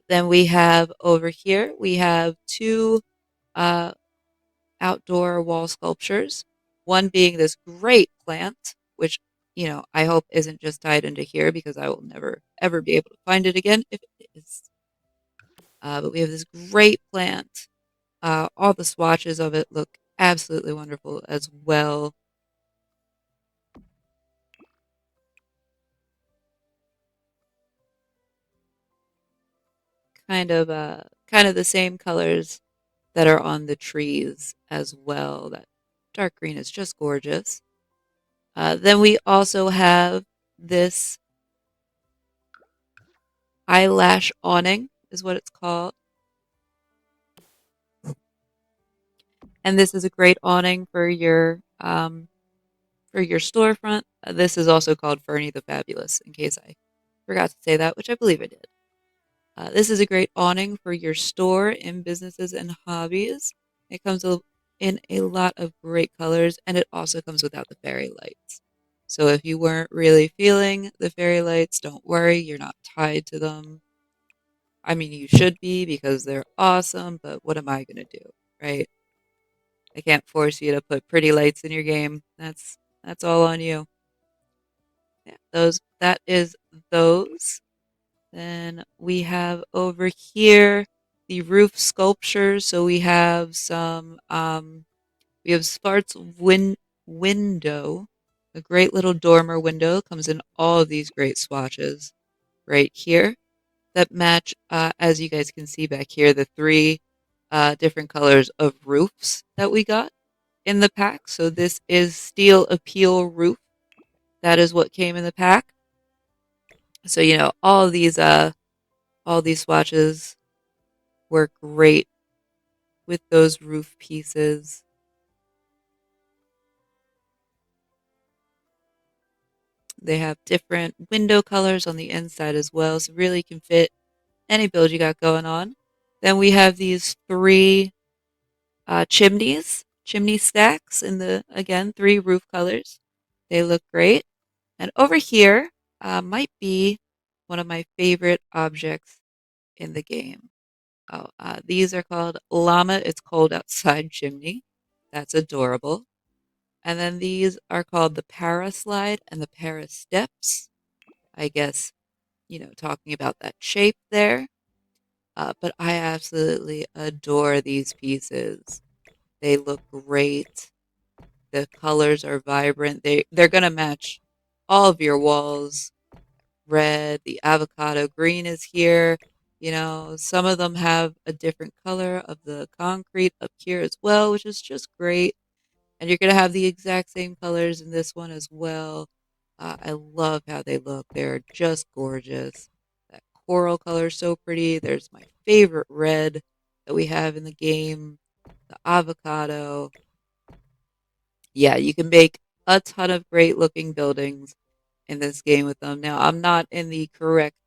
Then we have over here, we have two uh, outdoor wall sculptures. One being this great plant, which, you know, I hope isn't just tied into here because I will never ever be able to find it again if it is. But we have this great plant. All the swatches of it look absolutely wonderful as well. Kind of the same colors that are on the trees as well. That dark green is just gorgeous. Then we also have this eyelash awning, is what it's called. And this is a great awning for your storefront. This is also called Fernie the Fabulous, in case I forgot to say that, which I believe I did. This is a great awning for your store in businesses and hobbies. It comes in a lot of great colors, and it also comes without the fairy lights. So if you weren't really feeling the fairy lights, don't worry, you're not tied to them. I mean, you should be because they're awesome, but what am I going to do, right? I can't force you to put pretty lights in your game. That's all on you. Yeah, that is those. Then we have over here the roof sculptures. So we have Spart's window, a great little dormer window, comes in all of these great swatches right here that match, as you guys can see back here, the three different colors of roofs that we got in the pack. So this is steel appeal roof. That is what came in the pack. So you know all these swatches work great with those roof pieces. They have different window colors on the inside as well, so really can fit any build you got going on. Then we have these three chimney stacks in the, again, three roof colors. They look great. And over here might be one of my favorite objects in the game. Oh, these are called Llama It's Cold Outside Chimney. That's adorable. And then these are called the Paraslide and the Para Steps. I guess, talking about that shape there. But I absolutely adore these pieces. They look great. The colors are vibrant. They're gonna match all of your walls. Red, the avocado green is here. Some of them have a different color of the concrete up here as well, which is just great. And you're gonna have the exact same colors in this one as well. I love how they look. They're just gorgeous. That coral color is so pretty. There's my favorite red that we have in the game, the avocado. Yeah, you can make a ton of great looking buildings in this game with them. Now, I'm not in the correct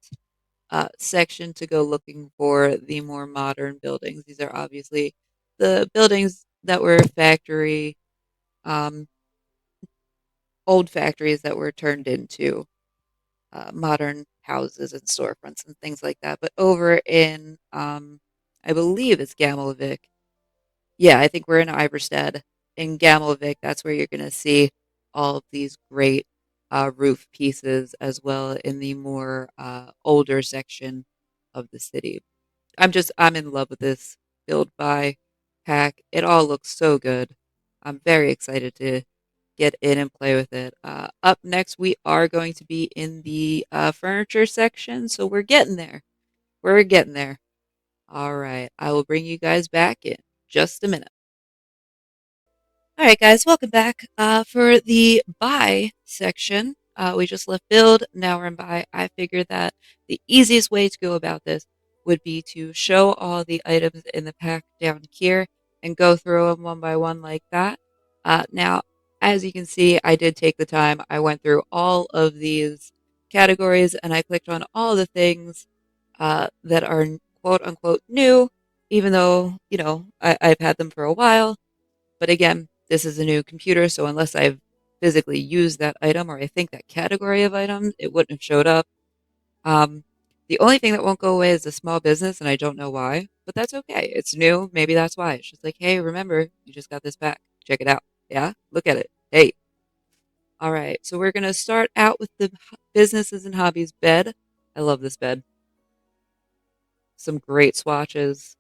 section to go looking for the more modern buildings. These are obviously the buildings that were factory, um, old factories that were turned into modern houses and storefronts and things like that. But over in, I believe it's Gamelovic. Yeah, I think we're in Iverstead. In Gamelovic, that's where you're going to see all of these great roof pieces as well in the more older section of the city. I'm in love with this build buy pack. It all looks so good. I'm very excited to get in and play with it. Up next, we are going to be in the furniture section, so we're getting there. We're getting there. All right, I will bring you guys back in just a minute. All right, guys, welcome back. For the buy section, we just left build. Now we're in buy. I figured that the easiest way to go about this would be to show all the items in the pack down here and go through them one by one like that. Now, as you can see, I did take the time. I went through all of these categories and I clicked on all the things that are quote unquote new, even though, I've had them for a while. But again, this is a new computer, so unless I've physically used that item or I think that category of item, it wouldn't have showed up. Um, the only thing that won't go away is a small business, and I don't know why, but that's okay. It's new. Maybe that's why. It's just like, hey, remember, you just got this back. Check it out. Yeah, look at it. Hey. All right. So we're going to start out with the businesses and hobbies bed. I love this bed. Some great swatches.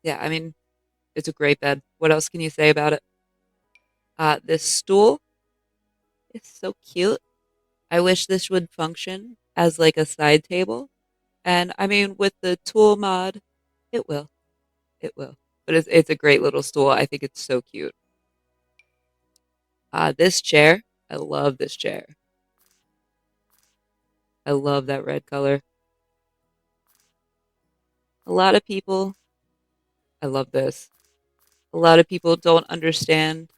Yeah, I mean, it's a great bed. What else can you say about it? This stool is so cute. I wish this would function as like a side table. And I mean, with the tool mod, it will. It will. But it's a great little stool. I think it's so cute. This chair, I love this chair. I love that red color. A lot of people, I love this. A lot of people don't understand,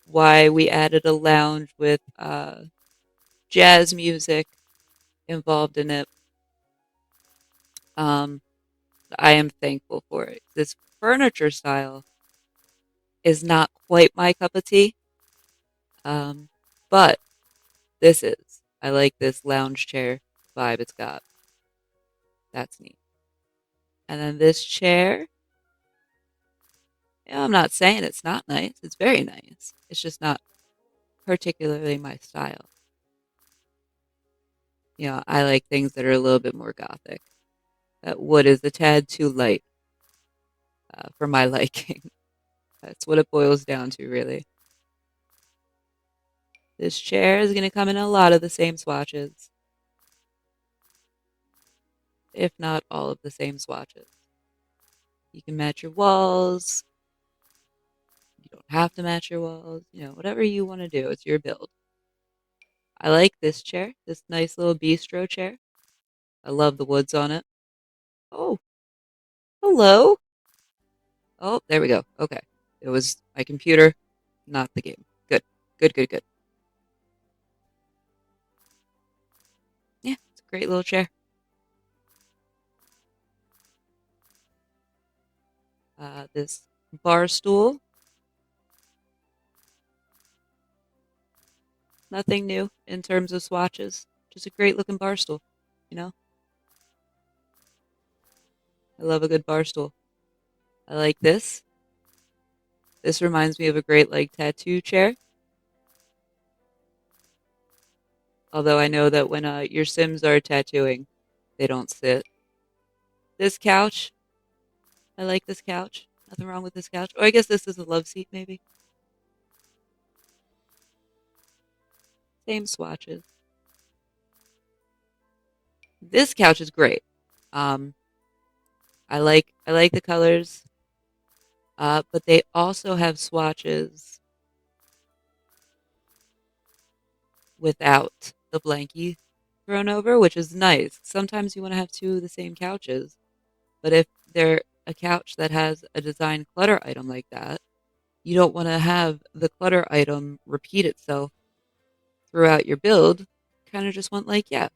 why we added a lounge with jazz music involved in it. Um, I am thankful for it. This furniture style is not quite my cup of tea, um, but this is. I like this lounge chair vibe it's got. That's neat. And then this chair, I'm not saying it's not nice. It's very nice. It's just not particularly my style. I like things that are a little bit more gothic. That wood is a tad too light for my liking. That's what it boils down to, really. This chair is going to come in a lot of the same swatches, if not all of the same swatches. You can match your walls. You don't have to match your walls. Whatever you want to do, it's your build. I like this chair, this nice little bistro chair. I love the woods on it. Oh, hello. Oh, there we go. Okay. It was my computer, not the game. Good, good, good, good. Great little chair. This bar stool, nothing new in terms of swatches. Just a great looking bar stool. You know, I love a good bar stool. I like this. This reminds me of a great like tattoo chair. Although I know that when your Sims are tattooing, they don't sit. This couch, I like this couch. Nothing wrong with this couch. Or I guess this is a love seat, maybe. Same swatches. This couch is great. Um, I like the colors, but they also have swatches without the blankie thrown over, which is nice. Sometimes you want to have two of the same couches, but if they're a couch that has a design clutter item like that, you don't want to have the clutter item repeat itself throughout your build. Kind of just want like, yeah,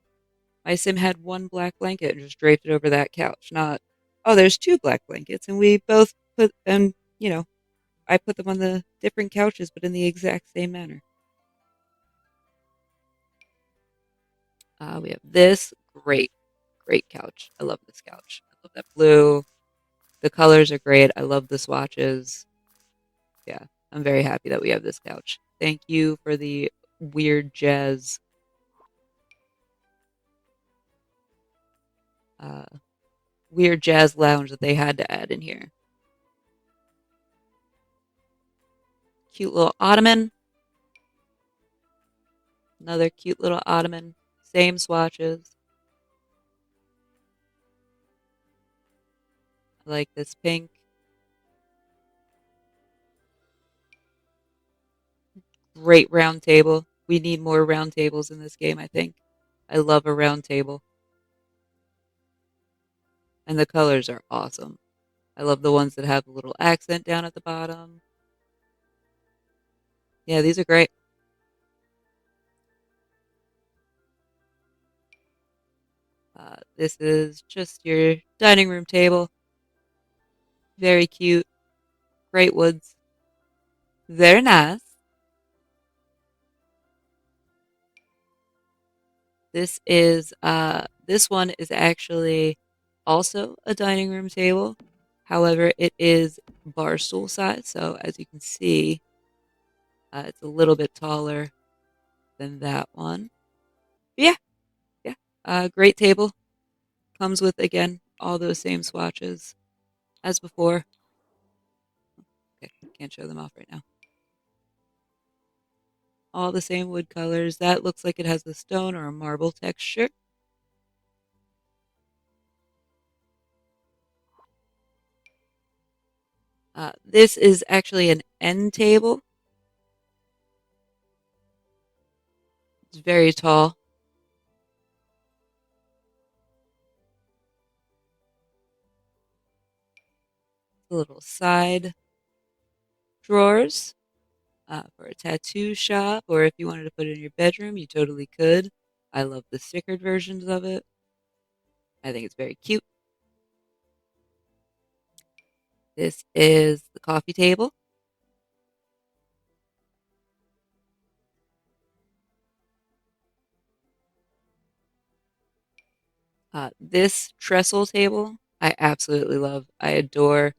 my sim had one black blanket and just draped it over that couch. Not, oh, there's two black blankets and we both put and I put them on the different couches, but in the exact same manner. We have this great couch. I love this couch. I love that blue. The colors are great. I love the swatches. Yeah, I'm very happy that we have this couch. Thank you for the weird jazz, uh, weird jazz lounge that they had to add in here. Cute little ottoman. Another cute little ottoman. Same swatches. I like this pink. Great round table. We need more round tables in this game, I think. I love a round table. And the colors are awesome. I love the ones that have a little accent down at the bottom. Yeah, these are great. This is just your dining room table. Very cute. Great woods. Very nice. This one is actually also a dining room table. However, it is bar stool size. So as you can see, it's a little bit taller than that one. But yeah, yeah. Great table. Comes with, again, all those same swatches as before. Okay, can't show them off right now. All the same wood colors. That looks like it has a stone or a marble texture. This is actually an end table. It's very tall. Little side drawers for a tattoo shop, or if you wanted to put it in your bedroom, you totally could. I love the stickered versions of it. I think it's very cute. This is the coffee table. This trestle table, I absolutely love. I adore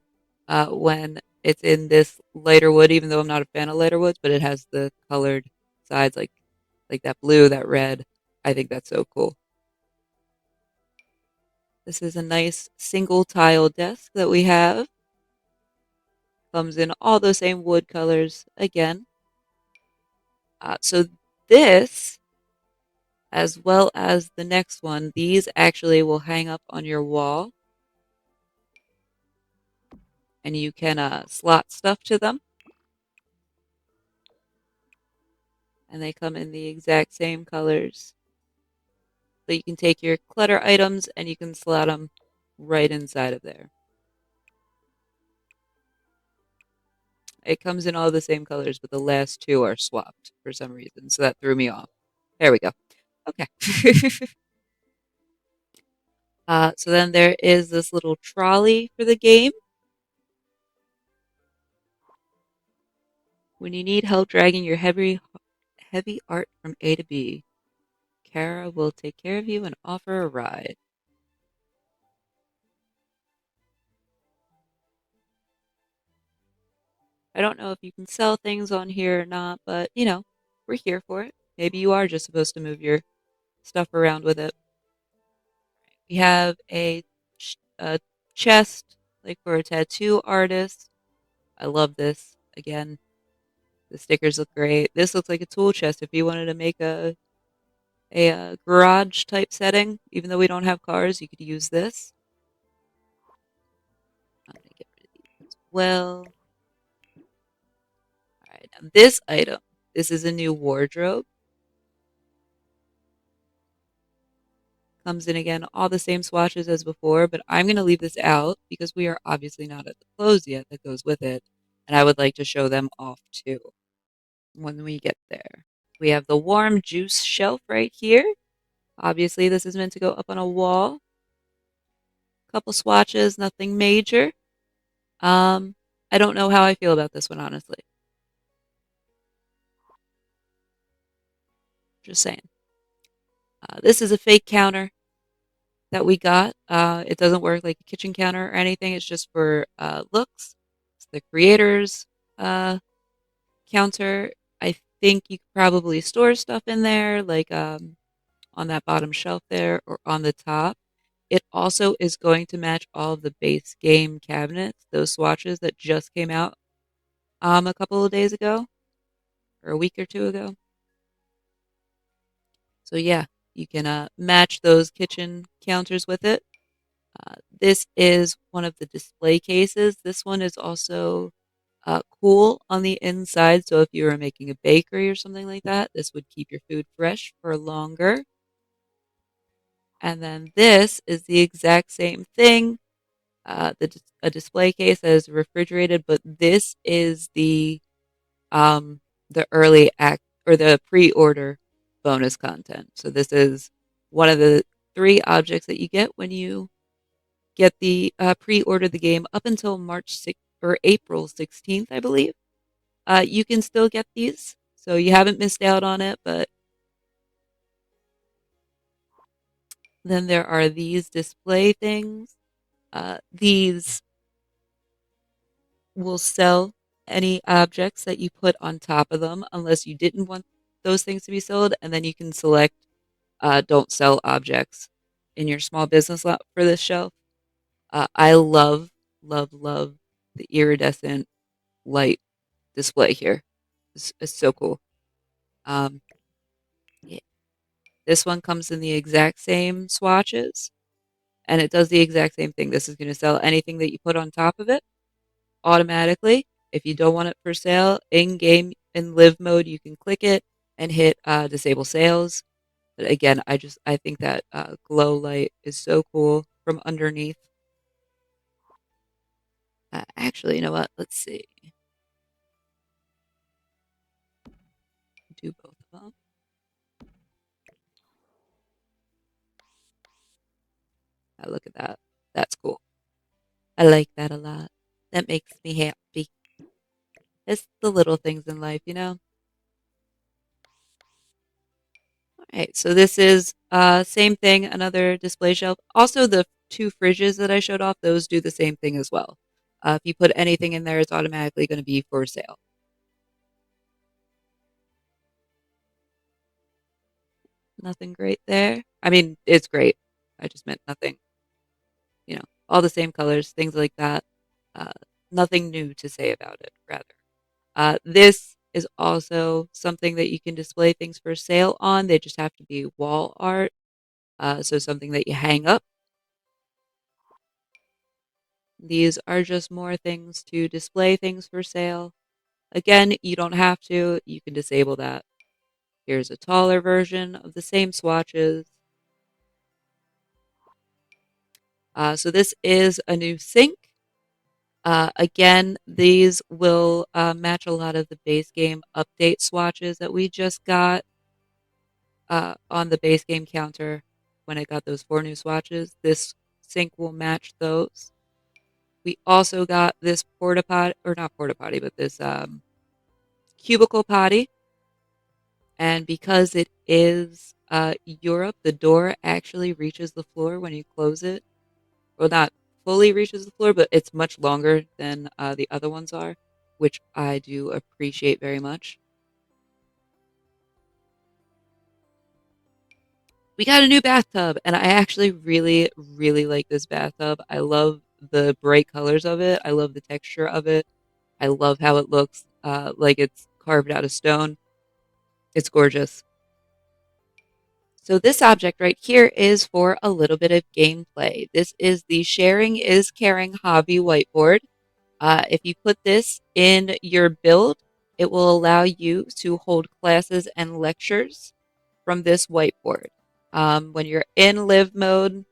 when it's in this lighter wood, even though I'm not a fan of lighter woods, but it has the colored sides like that blue, that red. I think that's so cool. This is a nice single tile desk that we have. Comes in all those same wood colors again. So this, as well as the next one, these actually will hang up on your wall, and you can slot stuff to them. And they come in the exact same colors. So you can take your clutter items and you can slot them right inside of there. It comes in all the same colors, but the last two are swapped for some reason. So that threw me off. There we go. Okay. So then there is this little trolley for the game. When you need help dragging your heavy art from A to B, Kara will take care of you and offer a ride. I don't know if you can sell things on here or not, but we're here for it. Maybe you are just supposed to move your stuff around with it. We have a chest, like for a tattoo artist. I love this. Again, the stickers look great. This looks like a tool chest if you wanted to make a garage type setting. Even though we don't have cars, you could use this. I'm gonna get rid of these as well. All right, now this item. This is a new wardrobe. Comes in again, all the same swatches as before, but I'm going to leave this out because we are obviously not at the clothes yet that goes with it. And I would like to show them off too when we get there. We have the warm juice shelf right here. Obviously, this is meant to go up on a wall. Couple swatches, nothing major. Um, I don't know how I feel about this one, honestly. Just saying. This is a fake counter that we got. It doesn't work like a kitchen counter or anything. It's just for looks. It's the creator's uh, counter. I think you could probably store stuff in there, like on that bottom shelf there or on the top. It also is going to match all of the base game cabinets, those swatches that just came out a couple of days ago or a week or two ago. So yeah, you can match those kitchen counters with it. This is one of the display cases. This one is also cool on the inside. So if you were making a bakery or something like that, this would keep your food fresh for longer. And then this is the exact same thing. A display case that is refrigerated, but this is the early act or the pre-order bonus content. So this is one of the three objects that you get when you get the pre-order the game up until March 6th or April 16th, I believe. You can still get these, so you haven't missed out on it. But then there are these display things. These will sell any objects that you put on top of them, unless you didn't want those things to be sold, and then you can select don't sell objects in your small business lot for this shelf. I love, love, love the iridescent light display here. It's so cool. Um, yeah. This one comes in the exact same swatches, and it does the exact same thing. This is going to sell anything that you put on top of it automatically. If you don't want it for sale, in game in live mode, you can click it and hit disable sales. But again, I think that glow light is so cool from underneath. Actually, you know what? Let's see. Do both of them. Look at that. That's cool. I like that a lot. That makes me happy. It's the little things in life, you know? All right, so this is same thing, another display shelf. Also, the two fridges that I showed off, those do the same thing as well. If you put anything in there, it's automatically going to be for sale. Nothing great there. I mean, it's great. I just meant nothing, all the same colors, things like that. Uh, Nothing new to say about it, rather. This is also something that you can display things for sale on. They just have to be wall art. So something that you hang up. These are just more things to display things for sale. Again, you don't have to. You can disable that. Here's a taller version of the same swatches. So this is a new sink. Again, these will match a lot of the base game update swatches that we just got on the base game counter. when I got those 4 new swatches. This sink will match those. We also got this porta potty, or not porta potty, but this cubicle potty. And because it is Europe, the door actually reaches the floor when you close it. Well, not fully reaches the floor, but it's much longer than the other ones are, which I do appreciate very much. We got a new bathtub, and I actually really, really like this bathtub. I love the bright colors of it. I love the texture of it. I love how it looks like it's carved out of stone. It's gorgeous. So this object right here is for a little bit of gameplay. This is the Sharing is Caring Hobby Whiteboard. If you put this in your build, it will allow you to hold classes and lectures from this whiteboard. When you're in live mode,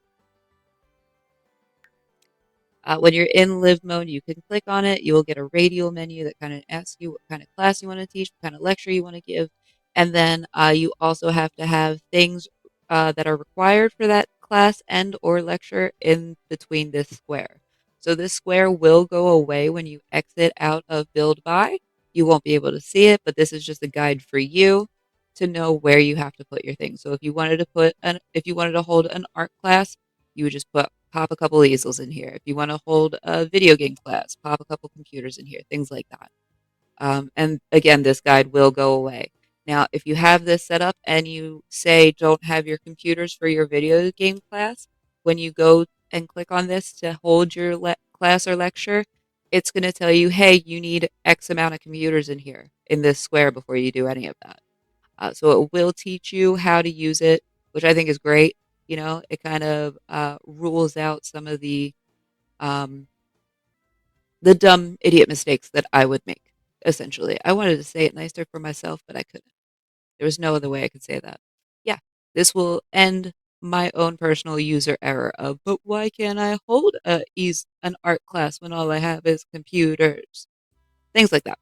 when you're in live mode, you can click on it. You will get a radial menu that kind of asks you what kind of class you want to teach, what kind of lecture you want to give. And then you also have to have things that are required for that class and or lecture in between this square. So this square will go away when you exit out of build by. You won't be able to see it, but this is just a guide for you to know where you have to put your things. So if you wanted to hold an art class, you would just pop a couple easels in here. If you want to hold a video game class, pop a couple computers in here, things like that. And again, this guide will go away. Now, if you have this set up and you say don't have your computers for your video game class, when you go and click on this to hold your class or lecture, it's going to tell you, hey, you need X amount of computers in here in this square before you do any of that. So it will teach you how to use it, which I think is great. You know, it kind of rules out some of um, the dumb idiot mistakes that I would make. Essentially, I wanted to say it nicer for myself, but I couldn't. There was no other way I could say that. Yeah, this will end my own personal user error of, but why can't I hold an art class when all I have is computers? Things like that.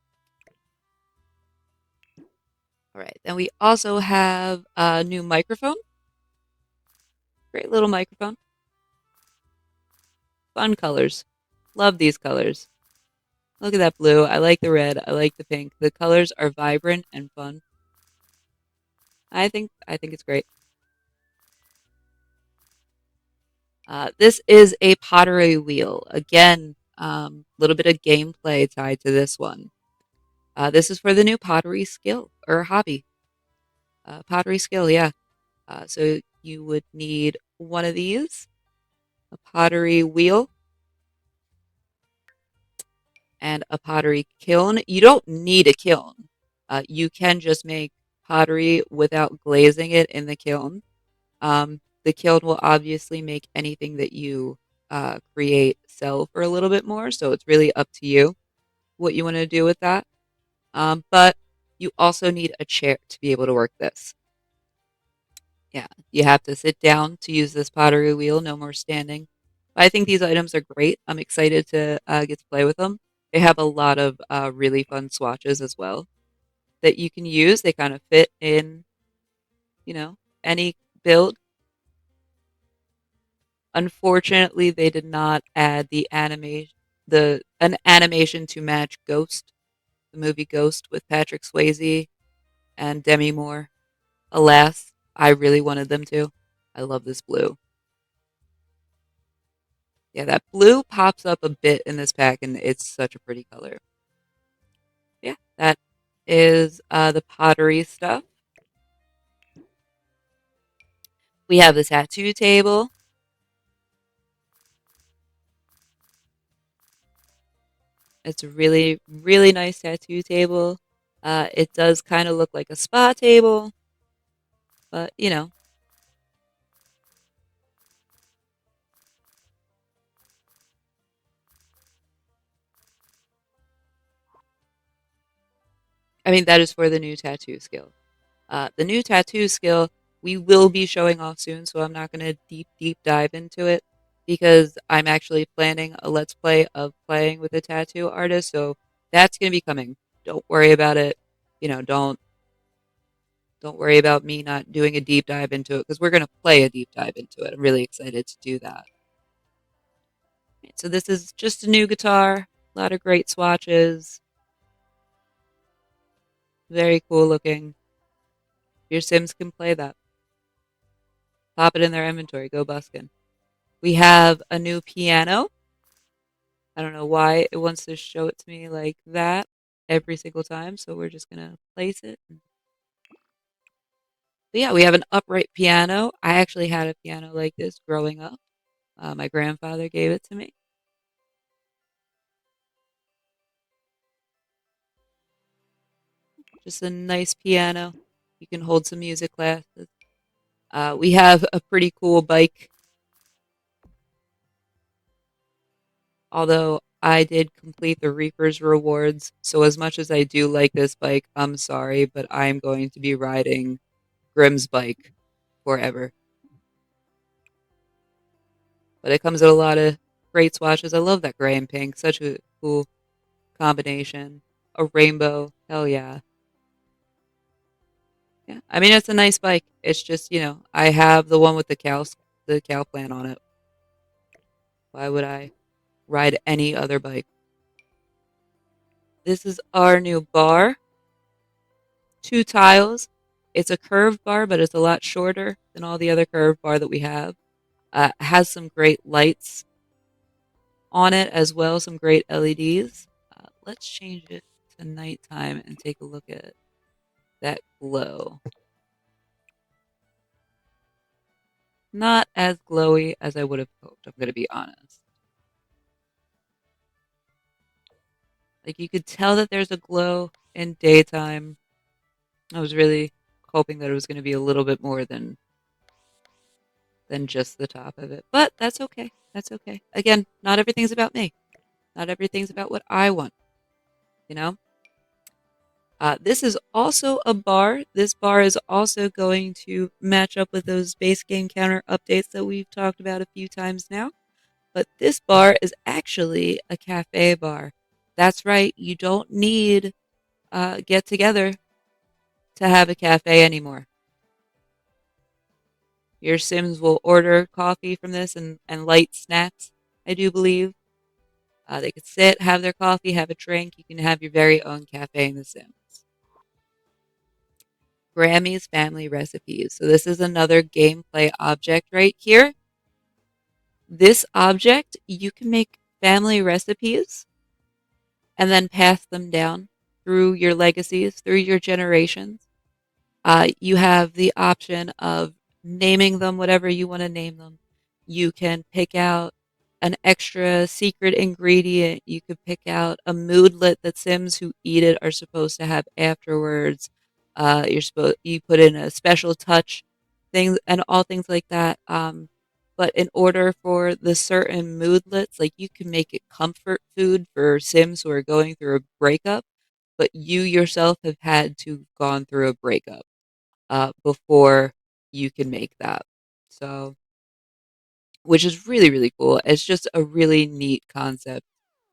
All right. Then we also have a new microphone. Great little microphone. Fun colors. Love these colors. Look at that blue. I like the red. I like the pink. The colors are vibrant and fun. I think it's great. This is a pottery wheel. Again, a little bit of gameplay tied to this one. This is for the new pottery skill or hobby. Pottery skill, yeah. So you would need one of these, a pottery wheel, and a pottery kiln. You don't need a kiln. You can just make pottery without glazing it in the kiln. The kiln will obviously make anything that you create sell for a little bit more, so it's really up to you what you want to do with that. But you also need a chair to be able to work this. Yeah, you have to sit down to use this pottery wheel, no more standing. I think these items are great. I'm excited to get to play with them. They have a lot of really fun swatches as well that you can use. They kind of fit in, you know, any build. Unfortunately, they did not add an animation to match Ghost, the movie Ghost with Patrick Swayze and Demi Moore. Alas, I really wanted them to. I love this blue. Yeah, that blue pops up a bit in this pack, and it's such a pretty color. Yeah, that is the pottery stuff. We have the tattoo table. It's a really, really nice tattoo table. It does kind of look like a spa table, but you know, I mean, that is for the new tattoo skill. The new tattoo skill we will be showing off soon, so I'm not going to deep dive into it because I'm actually planning a let's play of playing with a tattoo artist. So that's going to be coming. Don't worry about it. You know, Don't worry about me not doing a deep dive into it because we're going to play a deep dive into it. I'm really excited to do that. Right, so this is just a new guitar, a lot of great swatches, very cool looking. Your Sims can play that. Pop it in their inventory, go buskin'. We have a new piano. I don't know why it wants to show it to me like that every single time, so we're just gonna place it. But yeah, we have an upright piano. I actually had a piano like this growing up. My grandfather gave it to me. Just a nice piano. You can hold some music classes. We have a pretty cool bike, although I did complete the Reaper's rewards. So as much as I do like this bike, I'm sorry, but I'm going to be riding Grimm's bike forever. But it comes with a lot of great swatches. I love that gray and pink. Such a cool combination. A rainbow. Hell yeah. Yeah. I mean, it's a nice bike. It's just, I have the one with the cow plant on it. Why would I ride any other bike? This is our new bar. 2 tiles. It's a curved bar, but it's a lot shorter than all the other curved bar that we have. Has some great lights on it as well, some great LEDs. Let's change it to nighttime and take a look at that glow. Not as glowy as I would have hoped, I'm going to be honest. Like you could tell that there's a glow in daytime. I was really hoping that it was going to be a little bit more than just the top of it. But that's okay. That's okay. Again, not everything's about me. Not everything's about what I want, you know? This is also a bar. This bar is also going to match up with those base game counter updates that we've talked about a few times now. But this bar is actually a cafe bar. That's right. You don't need get together to have a cafe anymore. Your Sims will order coffee from this and light snacks, I do believe. They could sit, have their coffee, have a drink. You can have your very own cafe in The Sims. Grammy's Family Recipes. So this is another gameplay object right here. This object, you can make family recipes and then pass them down through your legacies, through your generations. You have the option of naming them whatever you want to name them. You can pick out an extra secret ingredient. You could pick out a moodlet that Sims who eat it are supposed to have afterwards. You put in a special touch, things and all things like that. But in order for the certain moodlets, like you can make it comfort food for Sims who are going through a breakup, but you yourself have had to gone through a breakup before you can make that. So, which is really, really cool. It's just a really neat concept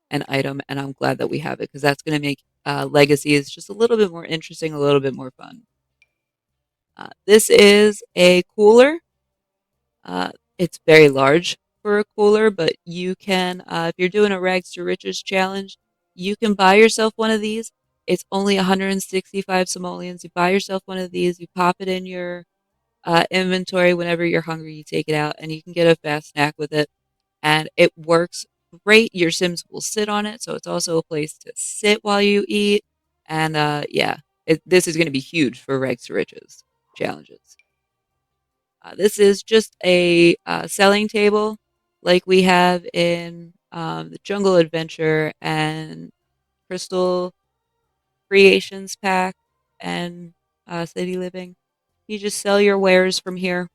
and item, and I'm glad that we have it because that's going to make legacies just a little bit more interesting, a little bit more fun. This is a cooler. It's very large for a cooler, but you can, if you're doing a rags to riches challenge, you can buy yourself one of these. It's only 165 simoleons. You buy yourself one of these, you pop it in your inventory whenever you're hungry, you take it out, and you can get a fast snack with it. And it works great. Your Sims will sit on it, so it's also a place to sit while you eat. And yeah, this is going to be huge for rags to riches challenges. This is just a selling table like we have in the Jungle Adventure and Crystal Creations Pack and City Living. You just sell your wares from here.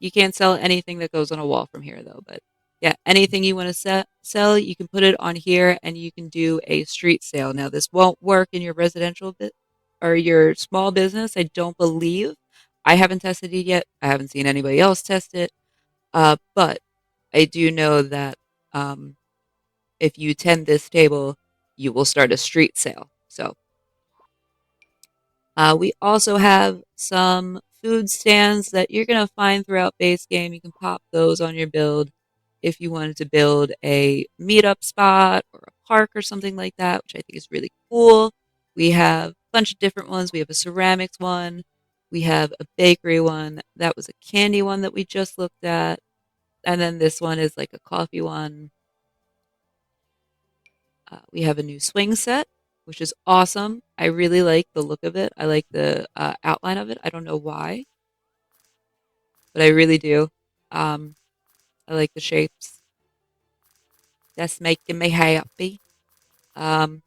You can't sell anything that goes on a wall from here, though. But yeah, anything you want to sell, you can put it on here and you can do a street sale. Now, this won't work in your residential bit or your small business, I don't believe. I haven't tested it yet. I haven't seen anybody else test it. But I do know that um, if you tend this table, you will start a street sale. So We also have some food stands that you're going to find throughout base game. You can pop those on your build if you wanted to build a meetup spot or a park or something like that, which I think is really cool. We have a bunch of different ones. We have a ceramics one. We have a bakery one. That was a candy one that we just looked at. And then this one is like a coffee one. We have a new swing set, which is awesome. I really like the look of it. I like the outline of it. I don't know why, but I really do. Um, I like the shapes. That's making me happy. Um,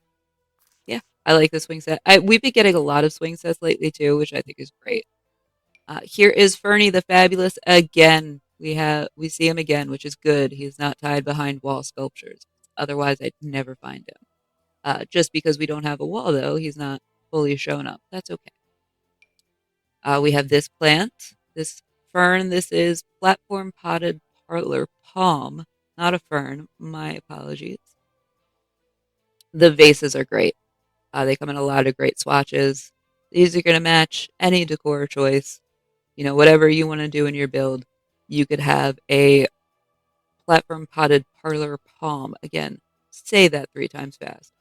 yeah, I like the swing set. We've been getting a lot of swing sets lately too, which I think is great. Here is Fernie the Fabulous again. We see him again, which is good. He's not tied behind wall sculptures. Otherwise, I'd never find him. Just because we don't have a wall, though, he's not fully shown up. That's okay. We have this plant, this fern. This is platform potted parlor palm, not a fern. My apologies. The vases are great. They come in a lot of great swatches. These are going to match any decor choice. You know, whatever you want to do in your build, you could have a platform potted parlor palm. Again, say that 3 times fast.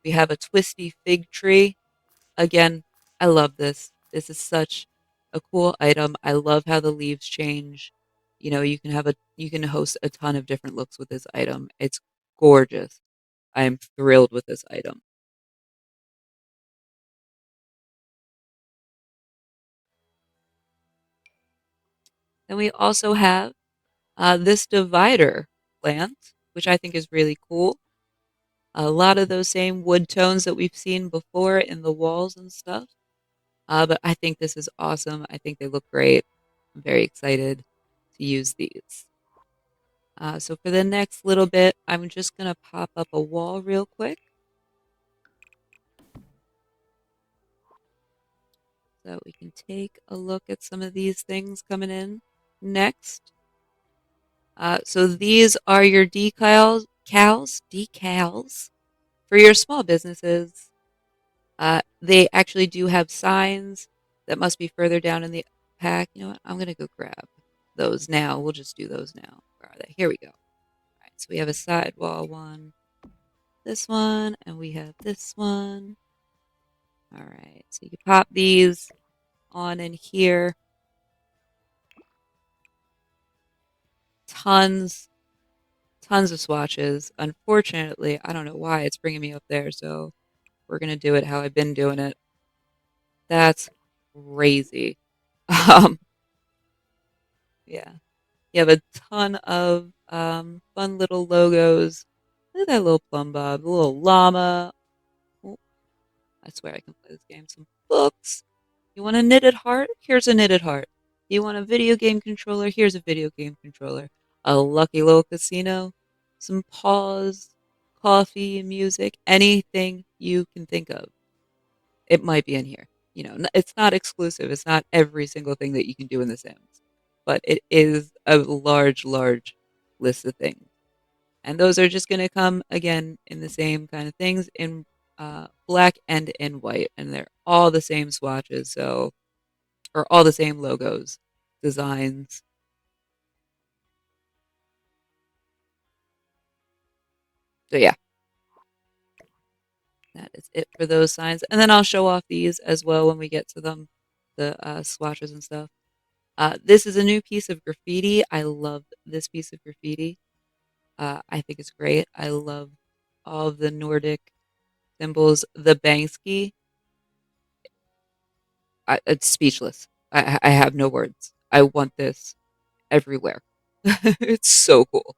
We have a twisty fig tree. Again, I love this. This is such a cool item. I love how the leaves change. You know, you can host a ton of different looks with this item. It's gorgeous. I am thrilled with this item. Then we also have this divider plant, which I think is really cool. A lot of those same wood tones that we've seen before in the walls and stuff. But I think this is awesome. I think they look great. I'm very excited to use these. So for the next little bit, I'm just going to pop up a wall real quick. So we can take a look at some of these things coming in next. So these are your decals for your small businesses. They actually do have signs that must be further down in the pack. You know what? I'm going to go grab those now. We'll just do those now. Where are they? Here we go. All right, so we have a sidewall one, this one, and we have this one. All right, so you can pop these on in here. Tons, tons of swatches. Unfortunately, I don't know why it's bringing me up there, so we're going to do it how I've been doing it. That's crazy. Um, yeah. You have a ton of fun little logos. Look at that little plumb bob, the little llama. Oh, I swear I can play this game. Some books. You want a knitted heart? Here's a knitted heart. You want a video game controller? Here's a video game controller. A lucky little casino. Some paws, coffee, music, anything you can think of. It might be in here. You know, it's not exclusive. It's not every single thing that you can do in The Sims, but it is a large, large list of things. And those are just going to come again in the same kind of things in black and in white, and they're all the same swatches, so or all the same logos, designs. So yeah, that is it for those signs. And then I'll show off these as well when we get to them, the swatches and stuff. This is a new piece of graffiti. I love this piece of graffiti. I think it's great. I love all of the Nordic symbols. The Banksy, it's speechless. I have no words. I want this everywhere. It's so cool.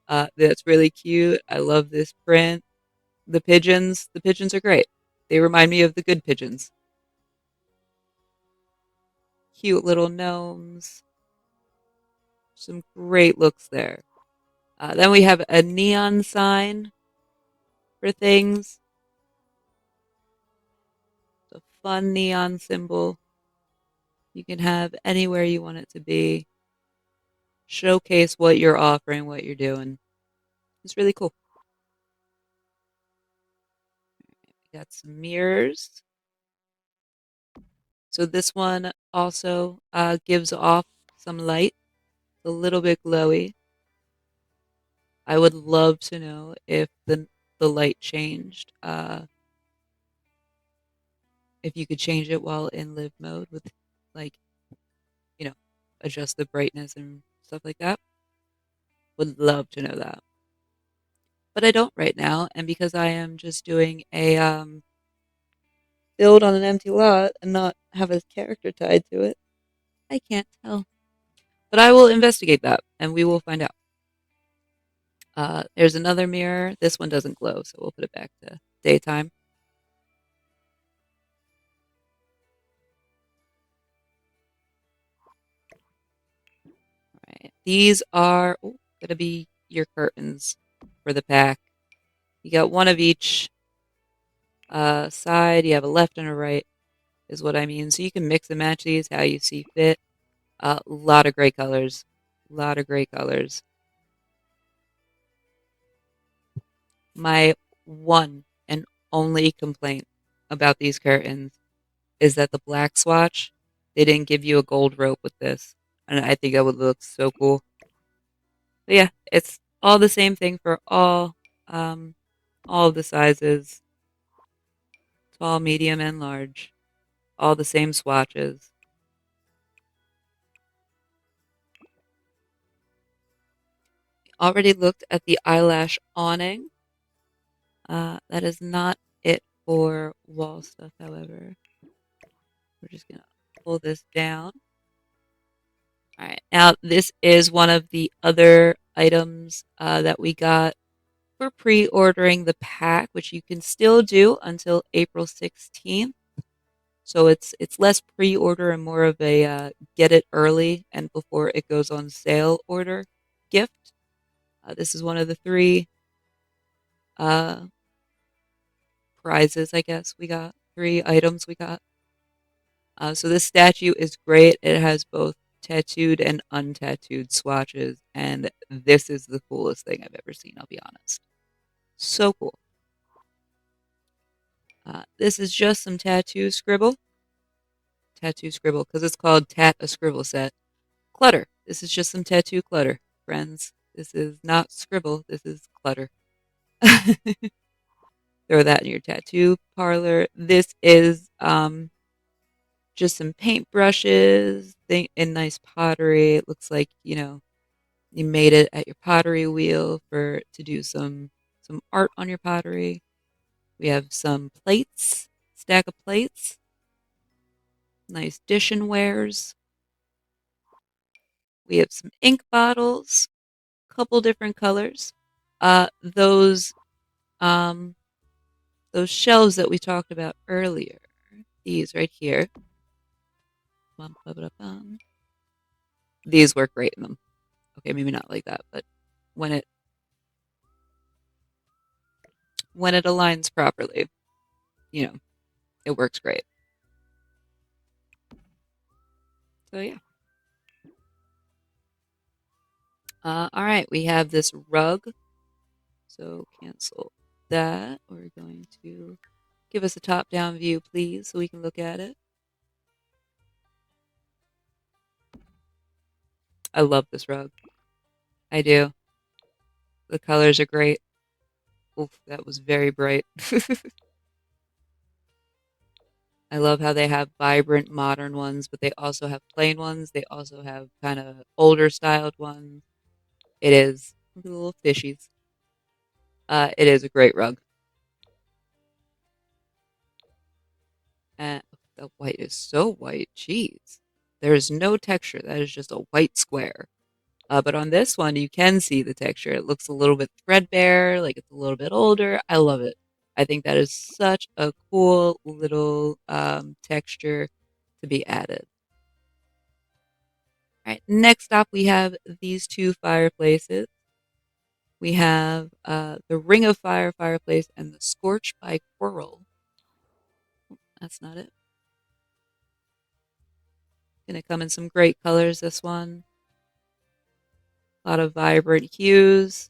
That's really cute. I love this print. The pigeons are great. They remind me of the good pigeons. Cute little gnomes. Some great looks there. Then we have a neon sign for things. A fun neon symbol you can have anywhere you want it to be. Showcase what you're offering, what you're doing. It's really cool. We got some mirrors. So this one also gives off some light, a little bit glowy. I would love to know if the light changed. If you could change it while in live mode with like, you know, adjust the brightness and stuff like that. Would love to know that. But I don't right now, and because I am just doing a build on an empty lot and not have a character tied to it, I can't tell. But I will investigate that and we will find out. There's another mirror. This one doesn't glow, so we'll put it back to daytime. All right. These are going to be your curtains for the pack. You got one of each side. You have a left and a right, is what I mean. So you can mix and match these how you see fit. A lot of great colors. A lot of great colors. My one and only complaint about these curtains is that the black swatch, they didn't give you a gold rope with this. And I think that would look so cool. But yeah, it's all the same thing for um all of the sizes, small, medium, and large. All the same swatches. Already looked at the eyelash awning. That is not it for wall stuff, however. We're just gonna pull this down. All right, now this is one of the other items that we got for pre-ordering the pack, which you can still do until April 16th. So it's less pre-order and more of a get it early and before it goes on sale order gift. This is one of the three uh, prizes, I guess we got. Three items we got. So this statue is great. It has both tattooed and untattooed swatches, and this is the coolest thing I've ever seen, I'll be honest. So cool. This is just some tattoo scribble, because it's called Tat a Scribble Set. Clutter. This is just some tattoo clutter, friends. This is not scribble. This is clutter. Throw that in your tattoo parlor. This is just some paint brushes and nice pottery. It looks like, you made it at your pottery wheel for to do some art on your pottery. We have some plates, stack of plates, nice dishwares. We have some ink bottles, couple different colors. Uh, those um, those shelves that we talked about earlier, these right here, bum, bum, bum, bum. These work great in them. Okay, maybe not like that, but when it when it aligns properly, you know, it works great. So yeah. All right, we have this rug. So cancel that. We're going to give us a top-down view, please, so we can look at it. I love this rug. I do. The colors are great. Oof, that was very bright. I love how they have vibrant modern ones, but they also have plain ones. They also have kind of older styled ones. It is little fishies. It is a great rug. And the white is so white. Jeez. There is no texture. That is just a white square. But on this one, you can see the texture. It looks a little bit threadbare, like it's a little bit older. I love it. I think that is such a cool little texture to be added. All right, next up, we have these two fireplaces. We have the Ring of Fire fireplace and the Scorch by Coral. That's not it. Gonna come in some great colors, this one. A lot of vibrant hues.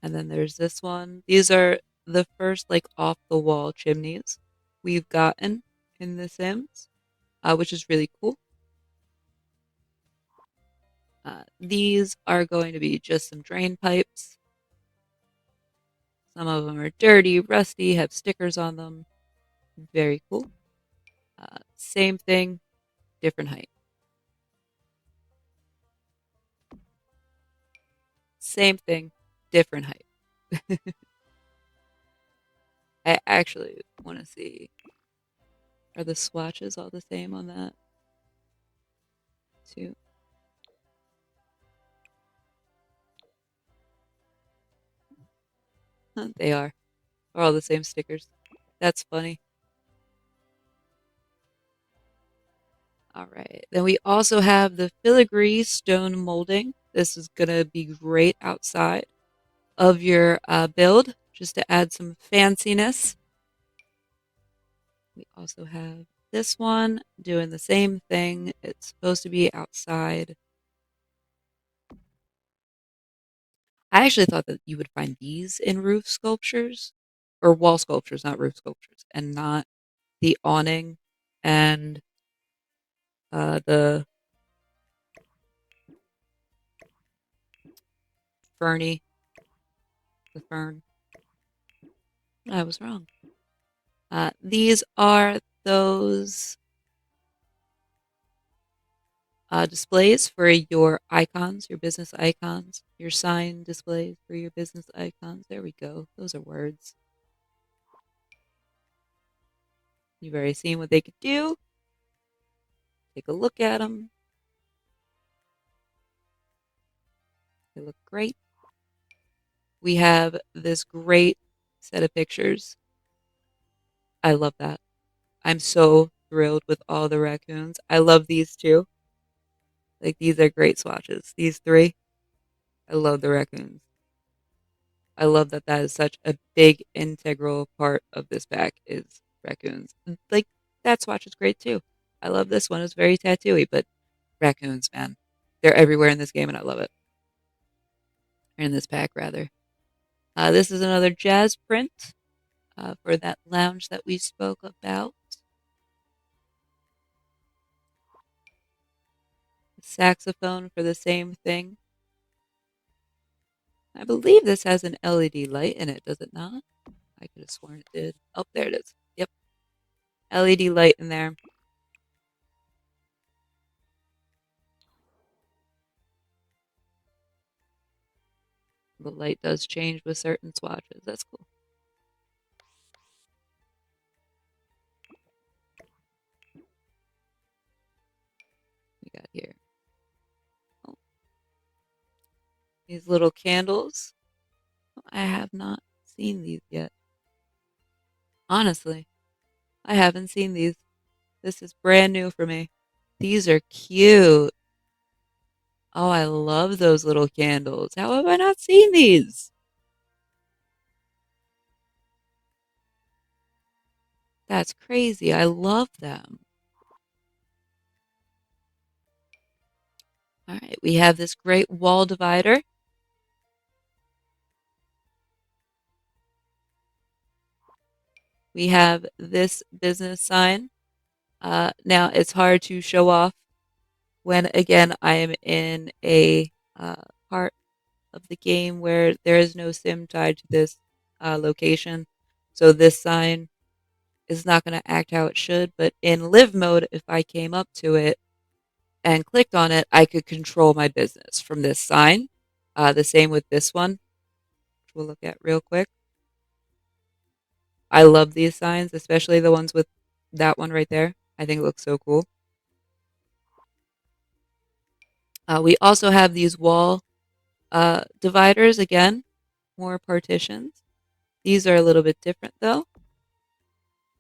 And then there's this one. These are the first like off the wall chimneys we've gotten in The Sims, which is really cool. These are going to be just some drain pipes. Some of them are dirty, rusty, have stickers on them. Very cool. Same thing, different height. Same thing, different height. I actually want to see, are the swatches all the same on that too? Huh, they are. They're all the same stickers. That's funny. All right. Then we also have the filigree stone molding. This is going to be great outside of your build, just to add some fanciness. We also have this one doing the same thing. It's supposed to be outside. I actually thought that you would find these in roof sculptures or wall sculptures, not roof sculptures, and not the awning and the ferny, the fern. I was wrong. These are those displays for your icons, your business icons, your sign displays for your business icons. There we go. Those are words. You've already seen what they could do. Take a look at them. They look great. We have this great set of pictures. I love that. I'm so thrilled with all the raccoons. I love these too. Like, these are great swatches. These three, I love the raccoons. I love that that is such a big integral part of this pack is raccoons. Like, that swatch is great too. I love this one. It's very tattooy, but raccoons, man, they're everywhere in this game, and I love it. Or in this pack, rather. This is another jazz print for that lounge that we spoke about. Saxophone for the same thing. I believe this has an LED light in it, does it not? I could have sworn it did. Oh, there it is. Yep. LED light in there. The light does change with certain swatches. That's cool. We got here. Oh, these little candles. I have not seen these yet. Honestly, I haven't seen these. This is brand new for me. These are cute. Oh, I love those little candles. How have I not seen these? That's crazy. I love them. All right, we have this great wall divider. We have this business sign. Now, it's hard to show off when, again, I am in a part of the game where there is no sim tied to this location. So this sign is not going to act how it should. But in live mode, if I came up to it and clicked on it, I could control my business from this sign. The same with this one, which we'll look at real quick. I love these signs, especially the ones with that one right there. I think it looks so cool. We also have these wall dividers, again, more partitions. These are a little bit different though.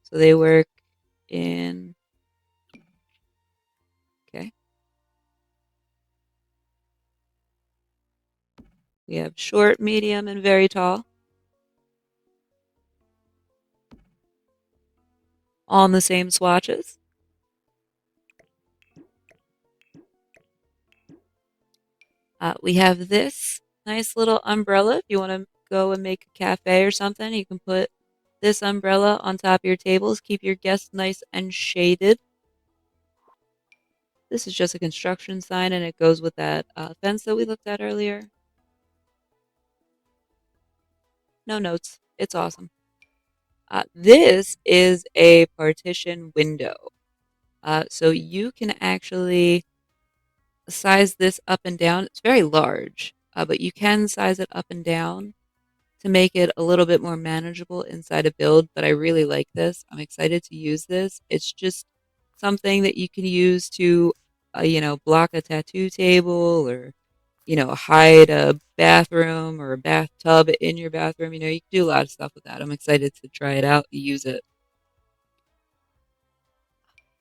So they work in, okay. We have short, medium, and very tall. All in the same swatches. We have this nice little umbrella. If you want to go and make a cafe or something, you can put This umbrella on top of your tables, keep your guests nice and shaded. This is just a construction sign, and it goes with that fence that we looked at earlier. No notes. It's awesome. This is a partition window. So you can actually size this up and down. It's very large, but you can size it up and down to make it a little bit more manageable inside a build. But I really like this. I'm excited to use this. It's just something that you can use to, block a tattoo table or, hide a bathroom or a bathtub in your bathroom. You can do a lot of stuff with that. I'm excited to try it out, use it.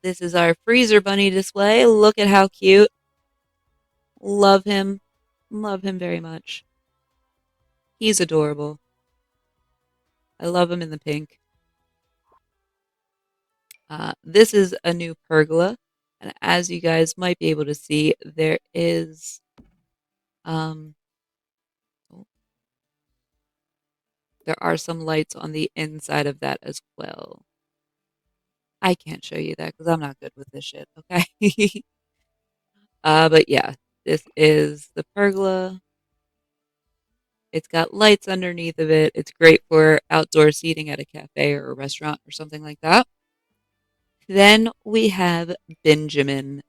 This is our freezer bunny display. Look at how cute. Love him. Love him very much. He's adorable. I love him in the pink. This is a new pergola. And as you guys might be able to see, um, oh, there are some lights on the inside of that as well. I can't show you that because I'm not good with this shit, okay? But yeah, this is the pergola. It's got lights underneath of it. It's great for outdoor seating at a cafe or a restaurant or something like that. Then we have Benjamin.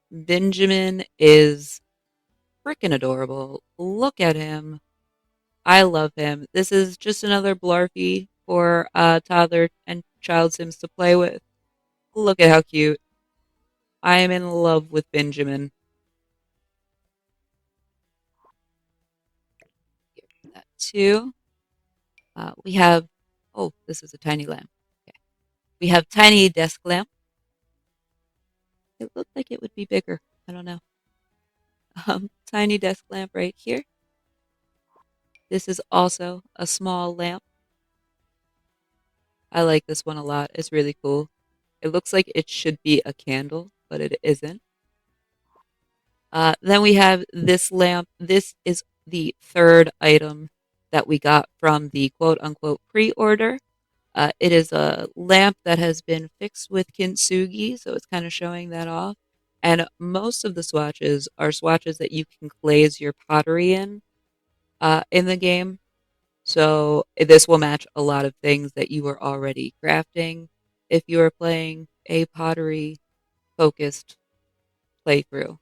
Benjamin is freaking adorable. Look at him. I love him. This is just another Blarfy for toddler and child sims to play with. Look at how cute. I am in love with Benjamin. That too. We have, oh, this is a tiny lamp. Okay. We have tiny desk lamp. It looked like it would be bigger. I don't know. Tiny desk lamp right here. This is also a small lamp. I like this one a lot. It's really cool. It looks like it should be a candle, but it isn't. Then we have this lamp. This is the third item that we got from the quote unquote pre order. It is a lamp that has been fixed with kintsugi, so it's kind of showing that off. And most of the swatches are swatches that you can glaze your pottery in the game. So this will match a lot of things that you are already crafting if you are playing a pottery focused playthrough.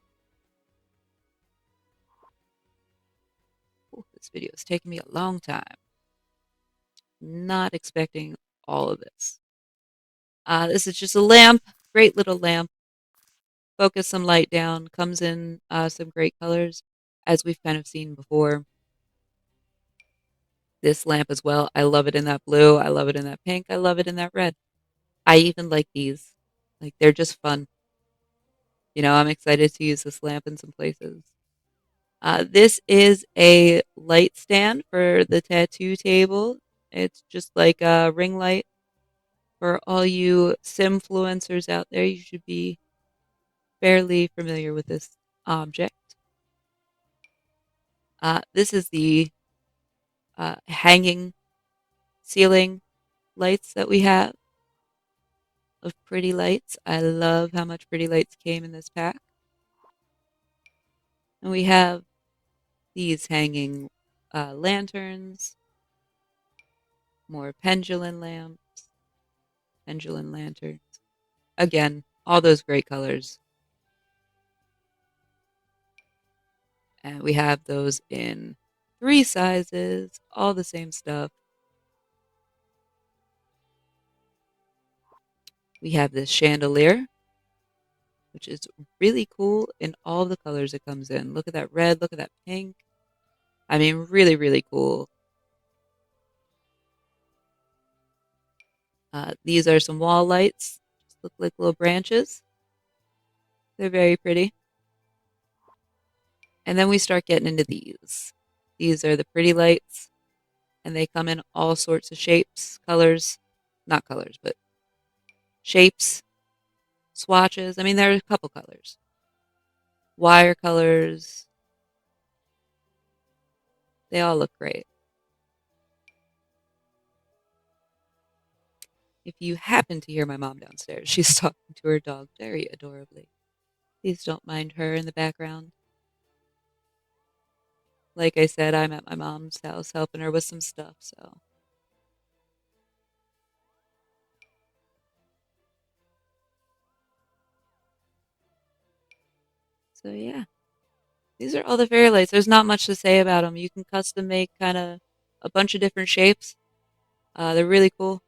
Ooh, this video is taking me a long time. Not expecting all of this. This is just a lamp, great little lamp. Focus some light down, comes in some great colors as we've kind of seen before. This lamp as well. I love it in that blue. I love it in that pink. I love it in that red. I even like these. Like they're just fun. I'm excited to use this lamp in some places. This is a light stand for the tattoo table. It's just like a ring light for all you simfluencers out there. You should be fairly familiar with this object. This is the hanging ceiling lights that we have of pretty lights. I love how much pretty lights came in this pack. And we have these hanging lanterns, more pendulum lamps, pendulum lanterns. Again, all those great colors. And we have those in 3 sizes, all the same stuff. We have this chandelier, which is really cool in all the colors it comes in. Look at that red, look at that pink. I mean, really, really cool. These are some wall lights. Just look like little branches. They're very pretty. And then we start getting into these. These are the pretty lights, and they come in all sorts of shapes, colors, not colors, but shapes, swatches. I mean, there are a couple colors. Wire colors. They all look great. If you happen to hear my mom downstairs, she's talking to her dog very adorably. Please don't mind her in the background. Like I said, I'm at my mom's house helping her with some stuff, so yeah. These are all the fairy lights. There's not much to say about them. You can custom make kind of a bunch of different shapes. They're really cool.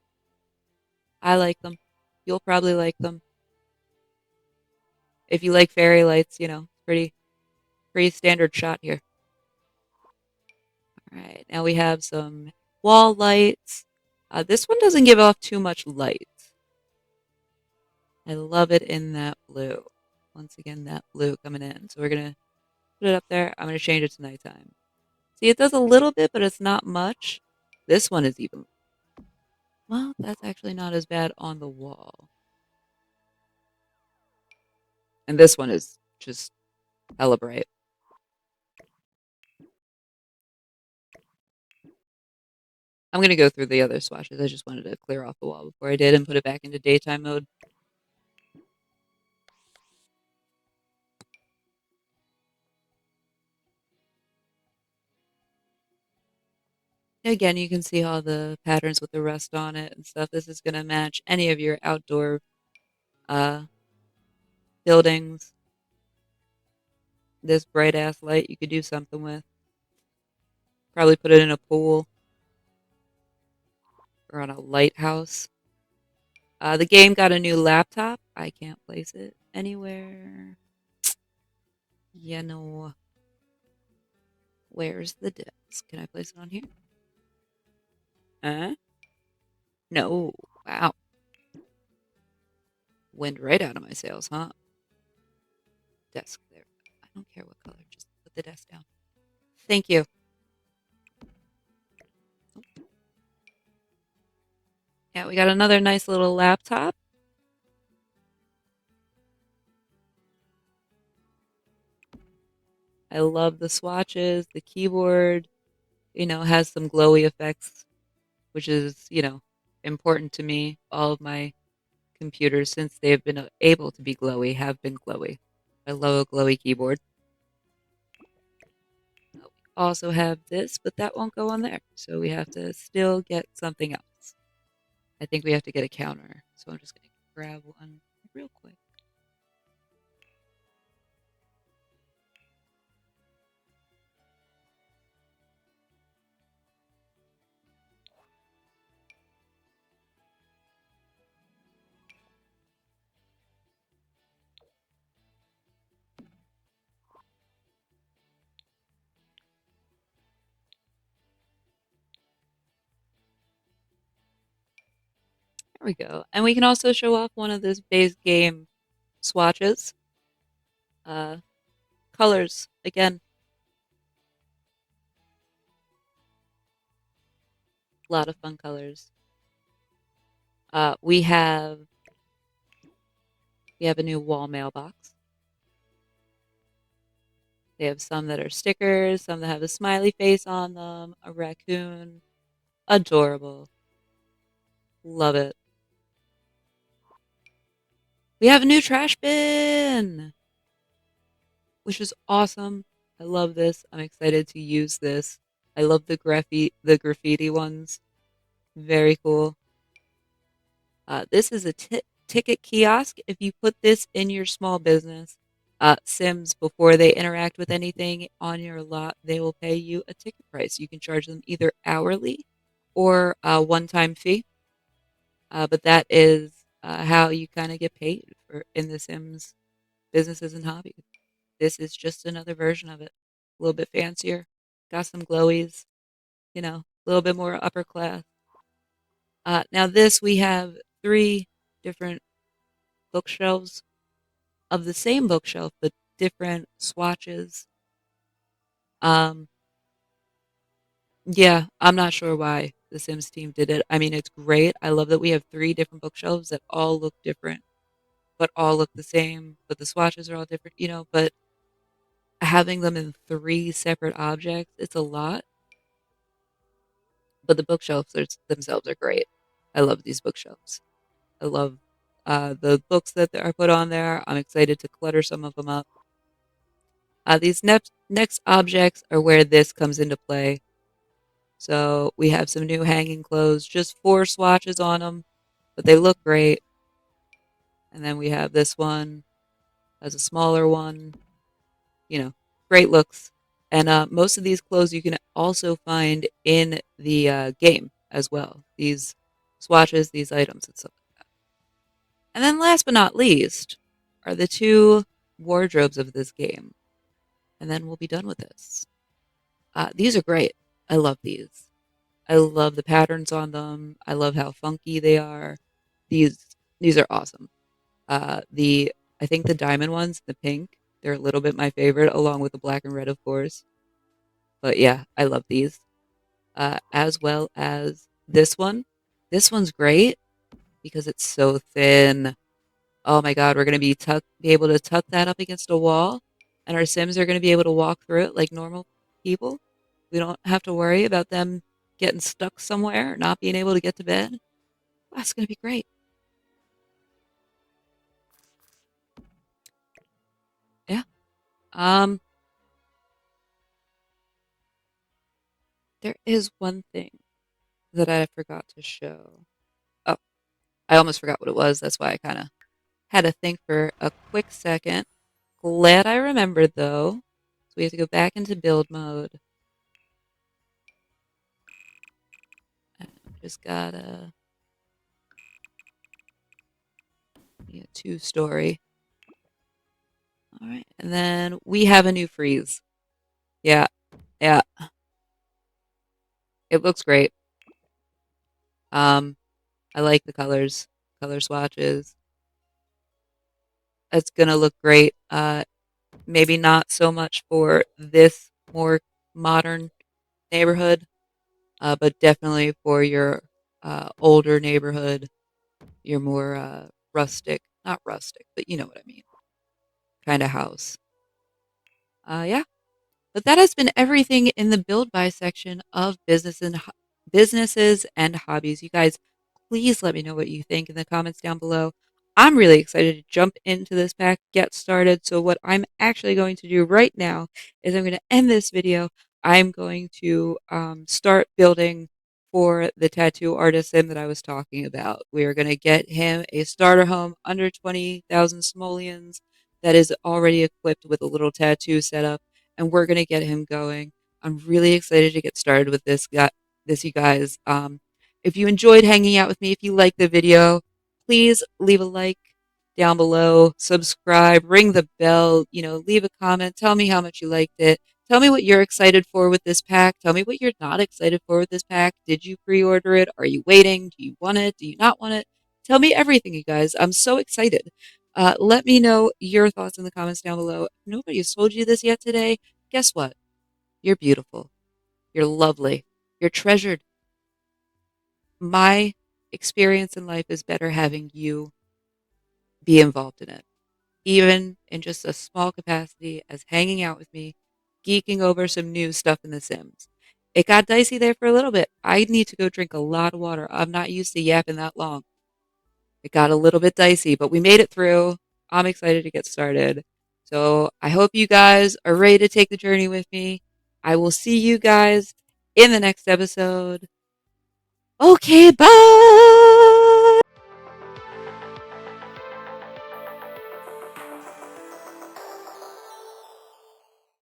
I like them. You'll probably like them. If you like fairy lights, pretty standard shot here. All right, now we have some wall lights. This one doesn't give off too much light. I love it in that blue. Once again, that blue coming in. So we're gonna put it up there. I'm gonna change it to nighttime. See, it does a little bit, but it's not much. This one is even, well, that's actually not as bad on the wall. And this one is just hella bright. I'm going to go through the other swatches. I just wanted to clear off the wall before I did and put it back into daytime mode. Again, you can see all the patterns with the rust on it and stuff. This is going to match any of your outdoor uh, buildings. This bright ass light you could do something with. Probably put it in a pool or on a lighthouse. The game got a new laptop. I can't place it anywhere. Yeah, no. Where's the disc? Can I place it on here? Huh? No. Wow. Wind right out of my sails, huh? Desk there. I don't care what color. Just put the desk down. Thank you. Yeah, we got another nice little laptop. I love the swatches. The keyboard, has some glowy effects, which is, important to me. All of my computers, since they have been able to be glowy, have been glowy. I love a glowy keyboard. We also have this, but that won't go on there. So we have to still get something else. I think we have to get a counter. So I'm just going to grab one real quick. There we go. And we can also show off one of this base game swatches. Uh, Colors, again, a lot of fun colors. We have a new wall mailbox. They have some that are stickers, some that have a smiley face on them, a raccoon. Adorable. Love it. We have a new trash bin, which is awesome. I love this. I'm excited to use this. I love the graffiti ones. Very cool. This is a ticket kiosk. If you put this in your small business, Sims, before they interact with anything on your lot, they will pay you a ticket price. You can charge them either hourly or a one-time fee. But that is how you kind of get paid in the Sims businesses and hobbies. This is just another version of it, a little bit fancier, got some glowies, a little bit more upper class. Now this we have three different bookshelves of the same bookshelf, but different swatches. Um, yeah, I'm not sure why the Sims team did it. I mean, it's great. I love that we have three different bookshelves that all look different, but all look the same, but the swatches are all different, but having them in three separate objects, it's a lot. But the bookshelves themselves are great. I love these bookshelves. I love the books that are put on there. I'm excited to clutter some of them up. These next objects are where this comes into play. So we have some new hanging clothes, just 4 swatches on them, but they look great. And then we have this one as a smaller one, you know, great looks. And most of these clothes you can also find in the game as well. These swatches, these items, and stuff like that. And then last but not least are the 2 wardrobes of this game. And then we'll be done with this. These are great. I love these. I love the patterns on them. I love how funky they are. These these are awesome. The I think the diamond ones, the pink, they're a little bit my favorite, along with the black and red, of course. But yeah, I love these. As well as this one. This one's great because it's so thin. Oh my God, we're gonna be able to tuck that up against a wall, and our Sims are gonna be able to walk through it like normal people. We don't have to worry about them getting stuck somewhere, not being able to get to bed. That's gonna be great. Yeah. Um, there is one thing that I forgot to show. Oh, I almost forgot what it was. That's why I kind of had to think for a quick second. Glad I remembered though. So we have to go back into build mode. And just got a 2-story. All right, and then we have a new freeze. Yeah, yeah, it looks great. Um, I like the color swatches. It's gonna look great. Maybe not so much for this more modern neighborhood, but definitely for your older neighborhood, your more rustic, not rustic, but you know what I mean, kind of house. Yeah, but that has been everything in the build by section of businesses and hobbies. You guys, please let me know what you think in the comments down below. I'm really excited to jump into this pack, get started. So what I'm actually going to do right now is I'm going to end this video. I'm going to start building for the tattoo artist sim that I was talking about. We are going to get him a starter home under 20,000 simoleons that is already equipped with a little tattoo setup, and we're going to get him going. I'm really excited to get started with this, you guys. If you enjoyed hanging out with me, if you liked the video, please leave a like down below, subscribe, ring the bell, leave a comment, tell me how much you liked it. Tell me what you're excited for with this pack. Tell me what you're not excited for with this pack. Did you pre-order it? Are you waiting? Do you want it? Do you not want it? Tell me everything, you guys. I'm so excited. Let me know your thoughts in the comments down below. If nobody has told you this yet today, guess what? You're beautiful. You're lovely. You're treasured. My experience in life is better having you be involved in it, even in just a small capacity as hanging out with me, geeking over some new stuff in The Sims. It got dicey there for a little bit. I need to go drink a lot of water. I'm not used to yapping that long. It got a little bit dicey, but we made it through. I'm excited to get started. So I hope you guys are ready to take the journey with me. I will see you guys in the next episode. Okay, bye.